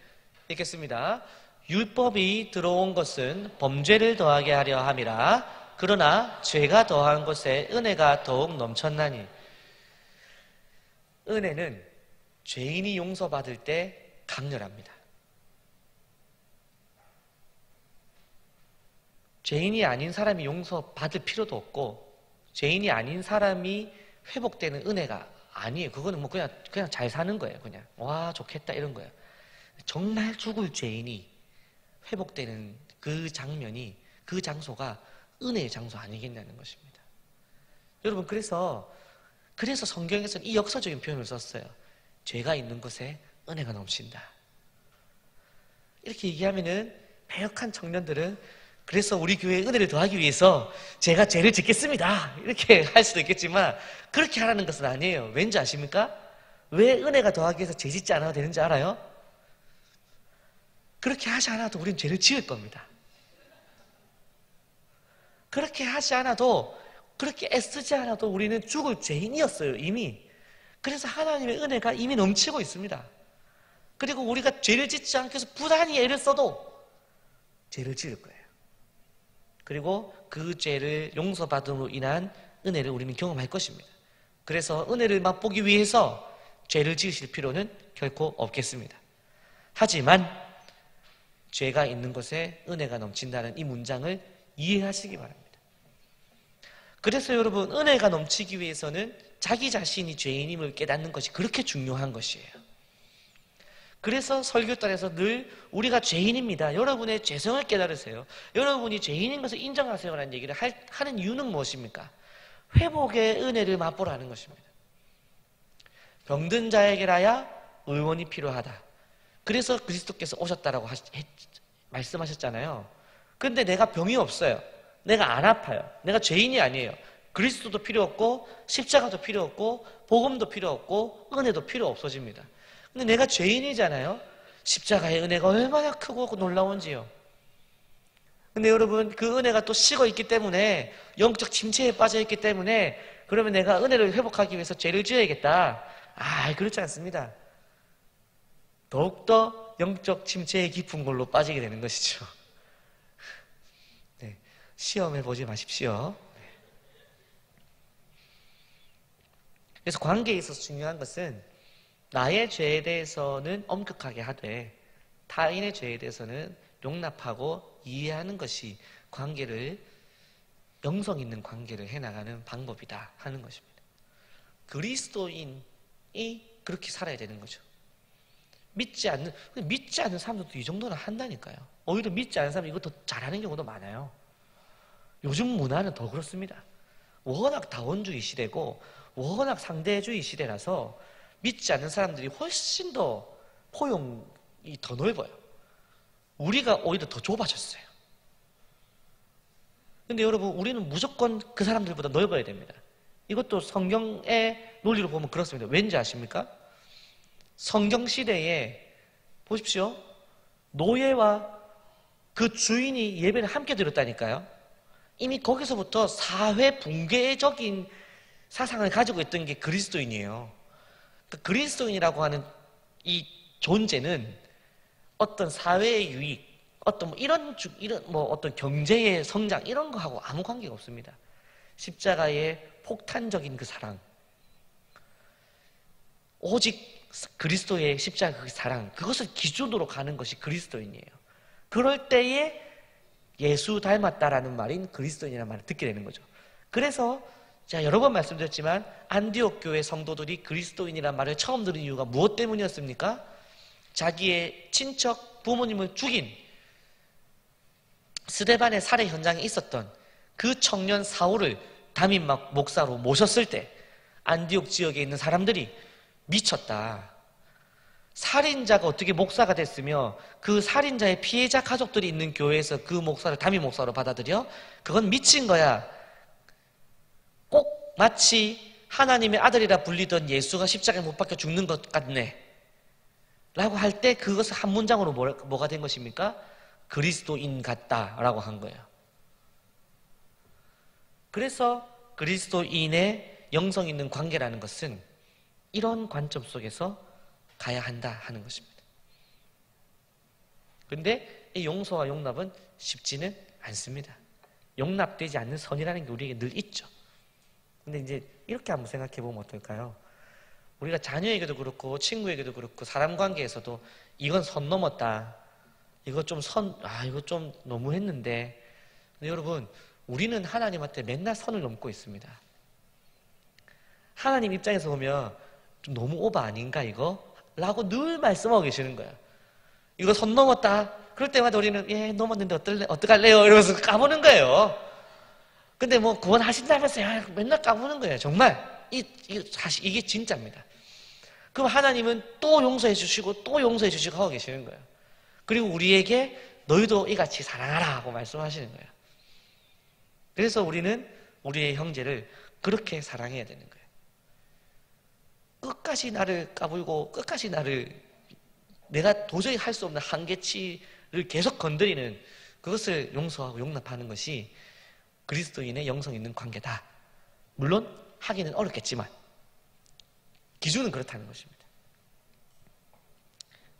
읽겠습니다. 율법이 들어온 것은 범죄를 더하게 하려 함이라. 그러나 죄가 더한 것에 은혜가 더욱 넘쳤나니. 은혜는 죄인이 용서받을 때 강렬합니다. 죄인이 아닌 사람이 용서받을 필요도 없고 죄인이 아닌 사람이 회복되는 은혜가 아니에요. 그거는 그냥 잘 사는 거예요. 그냥 와 좋겠다 이런 거예요. 정말 죽을 죄인이 회복되는 그 장면이, 그 장소가 은혜의 장소 아니겠냐는 것입니다. 여러분, 그래서 성경에서는 이 역사적인 표현을 썼어요. 죄가 있는 곳에 은혜가 넘친다. 이렇게 얘기하면은 배역한 청년들은 그래서 우리 교회에 은혜를 더하기 위해서 제가 죄를 짓겠습니다 이렇게 할 수도 있겠지만 그렇게 하라는 것은 아니에요. 왠지 아십니까? 왜 은혜가 더하기 위해서 죄 짓지 않아도 되는지 알아요? 그렇게 하지 않아도 우리는 죄를 지을 겁니다. 그렇게 하지 않아도, 그렇게 애쓰지 않아도 우리는 죽을 죄인이었어요, 이미. 그래서 하나님의 은혜가 이미 넘치고 있습니다. 그리고 우리가 죄를 짓지 않기 위해서 부단히 애를 써도 죄를 지을 거예요. 그리고 그 죄를 용서받음으로 인한 은혜를 우리는 경험할 것입니다. 그래서 은혜를 맛보기 위해서 죄를 지으실 필요는 결코 없겠습니다. 하지만 죄가 있는 곳에 은혜가 넘친다는 이 문장을 이해하시기 바랍니다. 그래서 여러분, 은혜가 넘치기 위해서는 자기 자신이 죄인임을 깨닫는 것이 그렇게 중요한 것이에요. 그래서 설교단에서 늘 우리가 죄인입니다. 여러분의 죄성을 깨달으세요. 여러분이 죄인인 것을 인정하세요라는 얘기를 하는 이유는 무엇입니까? 회복의 은혜를 맛보라는 것입니다. 병든 자에게라야 의원이 필요하다. 그래서 그리스도께서 오셨다라고 말씀하셨잖아요. 근데 내가 병이 없어요. 내가 안 아파요. 내가 죄인이 아니에요. 그리스도도 필요 없고 십자가도 필요 없고 복음도 필요 없고 은혜도 필요 없어집니다. 근데 내가 죄인이잖아요. 십자가의 은혜가 얼마나 크고 놀라운지요. 근데 여러분, 그 은혜가 또 식어 있기 때문에, 영적 침체에 빠져 있기 때문에, 그러면 내가 은혜를 회복하기 위해서 죄를 지어야겠다. 그렇지 않습니다. 더욱더 영적 침체에 깊은 걸로 빠지게 되는 것이죠. 네, 시험해 보지 마십시오. 그래서 관계에 있어서 중요한 것은 나의 죄에 대해서는 엄격하게 하되 타인의 죄에 대해서는 용납하고 이해하는 것이 관계를, 영성 있는 관계를 해나가는 방법이다 하는 것입니다. 그리스도인이 그렇게 살아야 되는 거죠. 믿지 않는 사람들도 이 정도는 한다니까요. 오히려 믿지 않는 사람이 이거 더 잘하는 경우도 많아요. 요즘 문화는 더 그렇습니다. 워낙 다원주의 시대고 워낙 상대주의 시대라서 믿지 않는 사람들이 훨씬 더 포용이 더 넓어요. 우리가 오히려 더 좁아졌어요. 근데 여러분, 우리는 무조건 그 사람들보다 넓어야 됩니다. 이것도 성경의 논리로 보면 그렇습니다. 왠지 아십니까? 성경 시대에 보십시오. 노예와 그 주인이 예배를 함께 드렸다니까요. 이미 거기서부터 사회 붕괴적인 사상을 가지고 있던 게 그리스도인이에요. 그러니까 그리스도인이라고 하는 이 존재는 어떤 사회의 유익, 어떤 이런 어떤 경제의 성장 이런 거하고 아무 관계가 없습니다. 십자가의 폭탄적인 그 사랑, 오직 그리스도의 십자가 그 사랑, 그것을 기준으로 가는 것이 그리스도인이에요. 그럴 때에 예수 닮았다라는 말인 그리스도인이라는 말을 듣게 되는 거죠. 그래서 제가 여러 번 말씀드렸지만 안디옥 교회 성도들이 그리스도인이라는 말을 처음 들은 이유가 무엇 때문이었습니까? 자기의 친척 부모님을 죽인 스데반의 살해 현장에 있었던 그 청년 사울을 담임 목사로 모셨을 때 안디옥 지역에 있는 사람들이 미쳤다. 살인자가 어떻게 목사가 됐으며 그 살인자의 피해자 가족들이 있는 교회에서 그 목사를 담임 목사로 받아들여? 그건 미친 거야. 꼭 마치 하나님의 아들이라 불리던 예수가 십자가에 못 박혀 죽는 것 같네 라고 할 때 그것을 한 문장으로 뭐가 된 것입니까? 그리스도인 같다라고 한 거예요. 그래서 그리스도인의 영성 있는 관계라는 것은 이런 관점 속에서 가야 한다 하는 것입니다. 그런데 이 용서와 용납은 쉽지는 않습니다. 용납되지 않는 선이라는 게 우리에게 늘 있죠. 근데 이제 이렇게 한번 생각해 보면 어떨까요? 우리가 자녀에게도 그렇고 친구에게도 그렇고 사람 관계에서도 이건 선 넘었다. 이거 좀 이거 좀 너무했는데. 근데 여러분, 우리는 하나님한테 맨날 선을 넘고 있습니다. 하나님 입장에서 보면 좀 너무 오바 아닌가 이거? 라고 늘 말씀하고 계시는 거야. 이거 선 넘었다. 그럴 때마다 우리는 넘었는데 어떡할래요? 이러면서 까보는 거예요. 근데 뭐 구원하신다면서 맨날 까보는 거예요. 정말 사실 이게 진짜입니다. 그럼 하나님은 또 용서해 주시고 또 용서해 주시고 하고 계시는 거예요. 그리고 우리에게 너희도 이같이 사랑하라 하고 말씀하시는 거예요. 그래서 우리는 우리의 형제를 그렇게 사랑해야 되는 거예요. 끝까지 나를 까불고 끝까지 내가 도저히 할 수 없는 한계치를 계속 건드리는 그것을 용서하고 용납하는 것이 그리스도인의 영성 있는 관계다. 물론 하기는 어렵겠지만 기준은 그렇다는 것입니다.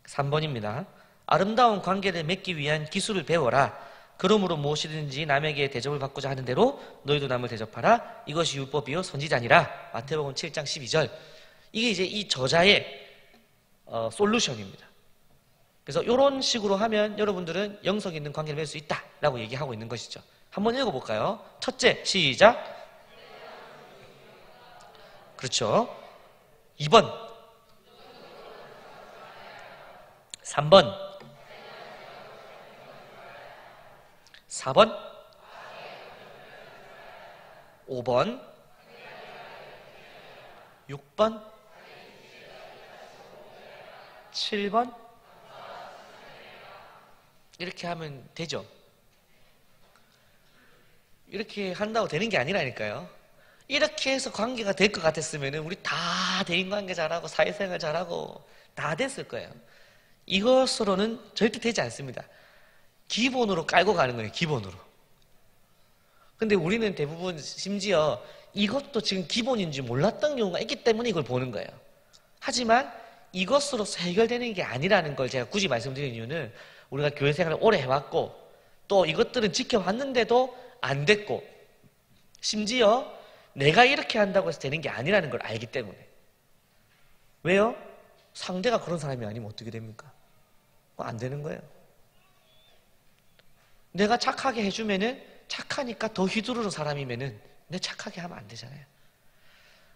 3번입니다. 아름다운 관계를 맺기 위한 기술을 배워라. 그러므로 무엇이든지 남에게 대접을 받고자 하는 대로 너희도 남을 대접하라. 이것이 율법이요 선지자니라. 마태복음 7장 12절. 이게 이제 이 저자의 솔루션입니다. 그래서 이런 식으로 하면 여러분들은 영성 있는 관계를 맺을 수 있다라고 얘기하고 있는 것이죠. 한번 읽어볼까요? 첫째, 시작. 그렇죠. 2번, 3번, 4번, 5번, 6번, 7번 이렇게 하면 되죠. 이렇게 한다고 되는 게 아니라니까요. 이렇게 해서 관계가 될 것 같았으면 우리 다 대인관계 잘하고 사회생활 잘하고 다 됐을 거예요. 이것으로는 절대 되지 않습니다. 기본으로 깔고 가는 거예요. 기본으로. 근데 우리는 대부분 심지어 이것도 지금 기본인지 몰랐던 경우가 있기 때문에 이걸 보는 거예요. 하지만 이것으로 해결되는 게 아니라는 걸 제가 굳이 말씀드리는 이유는 우리가 교회 생활을 오래 해왔고 또 이것들은 지켜왔는데도 안 됐고 심지어 내가 이렇게 한다고 해서 되는 게 아니라는 걸 알기 때문에. 왜요? 상대가 그런 사람이 아니면 어떻게 됩니까? 안 되는 거예요. 내가 착하게 해주면은 착하니까 더 휘두르는 사람이면은 내 착하게 하면 안 되잖아요.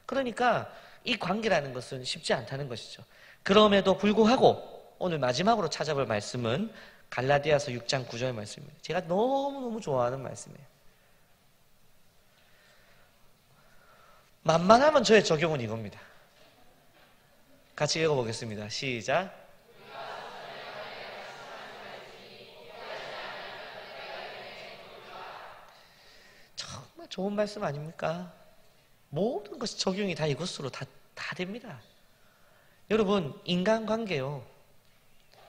그러니까 이 관계라는 것은 쉽지 않다는 것이죠. 그럼에도 불구하고 오늘 마지막으로 찾아볼 말씀은 갈라디아서 6장 9절 말씀입니다. 제가 너무너무 좋아하는 말씀이에요. 만만하면 저의 적용은 이겁니다. 같이 읽어보겠습니다. 시작. 정말 좋은 말씀 아닙니까? 모든 것이 적용이 다 이것으로 다 됩니다. 여러분, 인간관계요,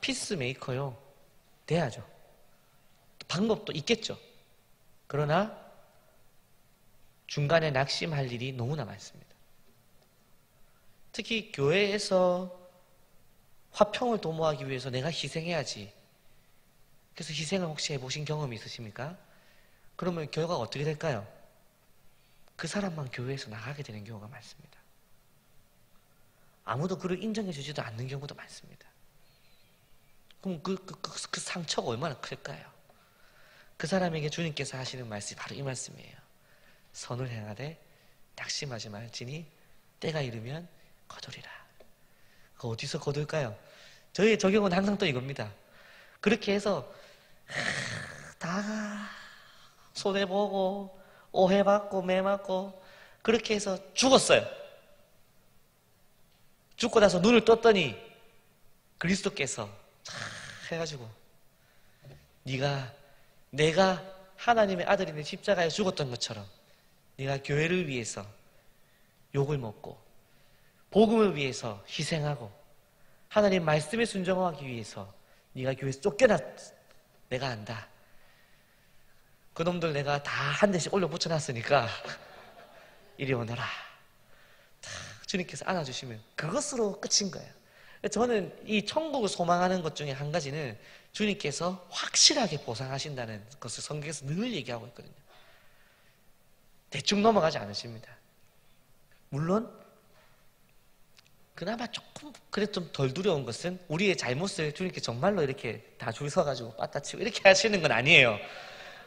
피스메이커요, 돼야죠. 방법도 있겠죠. 그러나 중간에 낙심할 일이 너무나 많습니다. 특히 교회에서 화평을 도모하기 위해서 내가 희생해야지. 그래서 희생을 혹시 해보신 경험이 있으십니까? 그러면 결과가 어떻게 될까요? 그 사람만 교회에서 나가게 되는 경우가 많습니다. 아무도 그를 인정해 주지도 않는 경우도 많습니다. 그럼 그 상처가 얼마나 클까요? 그 사람에게 주님께서 하시는 말씀이 바로 이 말씀이에요. 선을 행하되 낙심하지 말지니 때가 이르면 거두리라. 그 어디서 거둘까요? 저희의 적용은 항상 또 이겁니다. 그렇게 해서 다 손해보고 오해받고 매맞고 그렇게 해서 죽었어요. 죽고 나서 눈을 떴더니 그리스도께서 해가지고 내가 하나님의 아들인데 십자가에 죽었던 것처럼 네가 교회를 위해서 욕을 먹고 복음을 위해서 희생하고 하나님 말씀에 순종하기 위해서 네가 교회에서 쫓겨났. 내가 안다. 그놈들 내가 다 한 대씩 올려 붙여놨으니까 이리 오너라. 주님께서 안아주시면 그것으로 끝인 거예요. 저는 이 천국을 소망하는 것 중에 한 가지는 주님께서 확실하게 보상하신다는 것을 성경에서 늘 얘기하고 있거든요. 대충 넘어가지 않으십니다. 물론 그나마 조금 그래도 좀 덜 두려운 것은 우리의 잘못을 주님께 정말로 이렇게 다 줄 서가지고 빠따치고 이렇게 하시는 건 아니에요.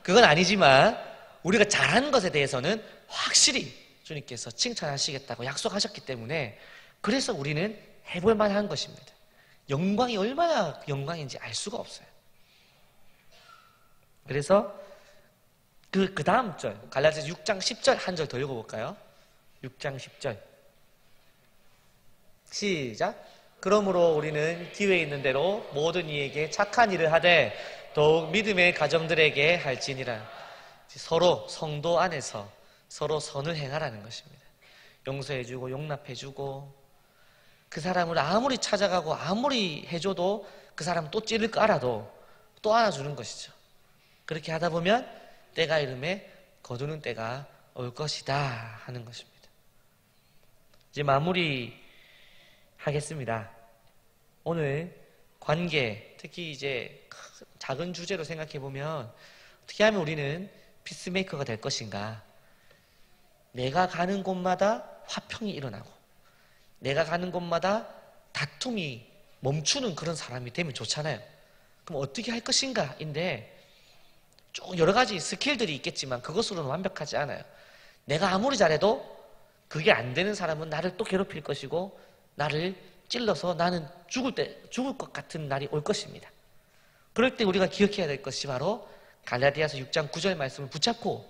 그건 아니지만 우리가 잘한 것에 대해서는 확실히 주님께서 칭찬하시겠다고 약속하셨기 때문에 그래서 우리는 해볼 만한 것입니다. 영광이 얼마나 영광인지 알 수가 없어요. 그래서 그 다음 절 갈라디아서 6장 10절 한 절 더 읽어볼까요? 6장 10절 시작. 그러므로 우리는 기회 있는 대로 모든 이에게 착한 일을 하되 더욱 믿음의 가정들에게 할지니라. 서로 성도 안에서 서로 선을 행하라는 것입니다. 용서해주고 용납해주고 그 사람을 아무리 찾아가고 아무리 해줘도 그 사람 또 찌를 거 알아도 또 안아주는 것이죠. 그렇게 하다 보면 때가 이름에 거두는 때가 올 것이다 하는 것입니다. 이제 마무리 하겠습니다. 오늘 관계, 특히 이제 작은 주제로 생각해 보면 어떻게 하면 우리는 피스메이커가 될 것인가? 내가 가는 곳마다 화평이 일어나고 내가 가는 곳마다 다툼이 멈추는 그런 사람이 되면 좋잖아요. 그럼 어떻게 할 것인가? 인데 쭉 여러 가지 스킬들이 있겠지만 그것으로는 완벽하지 않아요. 내가 아무리 잘해도 그게 안 되는 사람은 나를 또 괴롭힐 것이고 나를 찔러서 나는 죽을 것 같은 날이 올 것입니다. 그럴 때 우리가 기억해야 될 것이 바로 갈라디아서 6장 9절 말씀을 붙잡고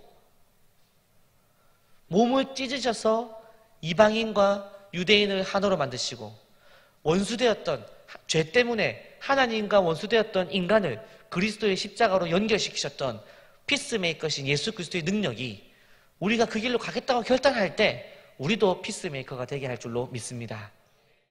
몸을 찢으셔서 이방인과 유대인을 하나로 만드시고 원수되었던 죄 때문에 하나님과 원수되었던 인간을 그리스도의 십자가로 연결시키셨던 피스메이커신 예수 그리스도의 능력이 우리가 그 길로 가겠다고 결단할 때 우리도 피스메이커가 되게 할 줄로 믿습니다.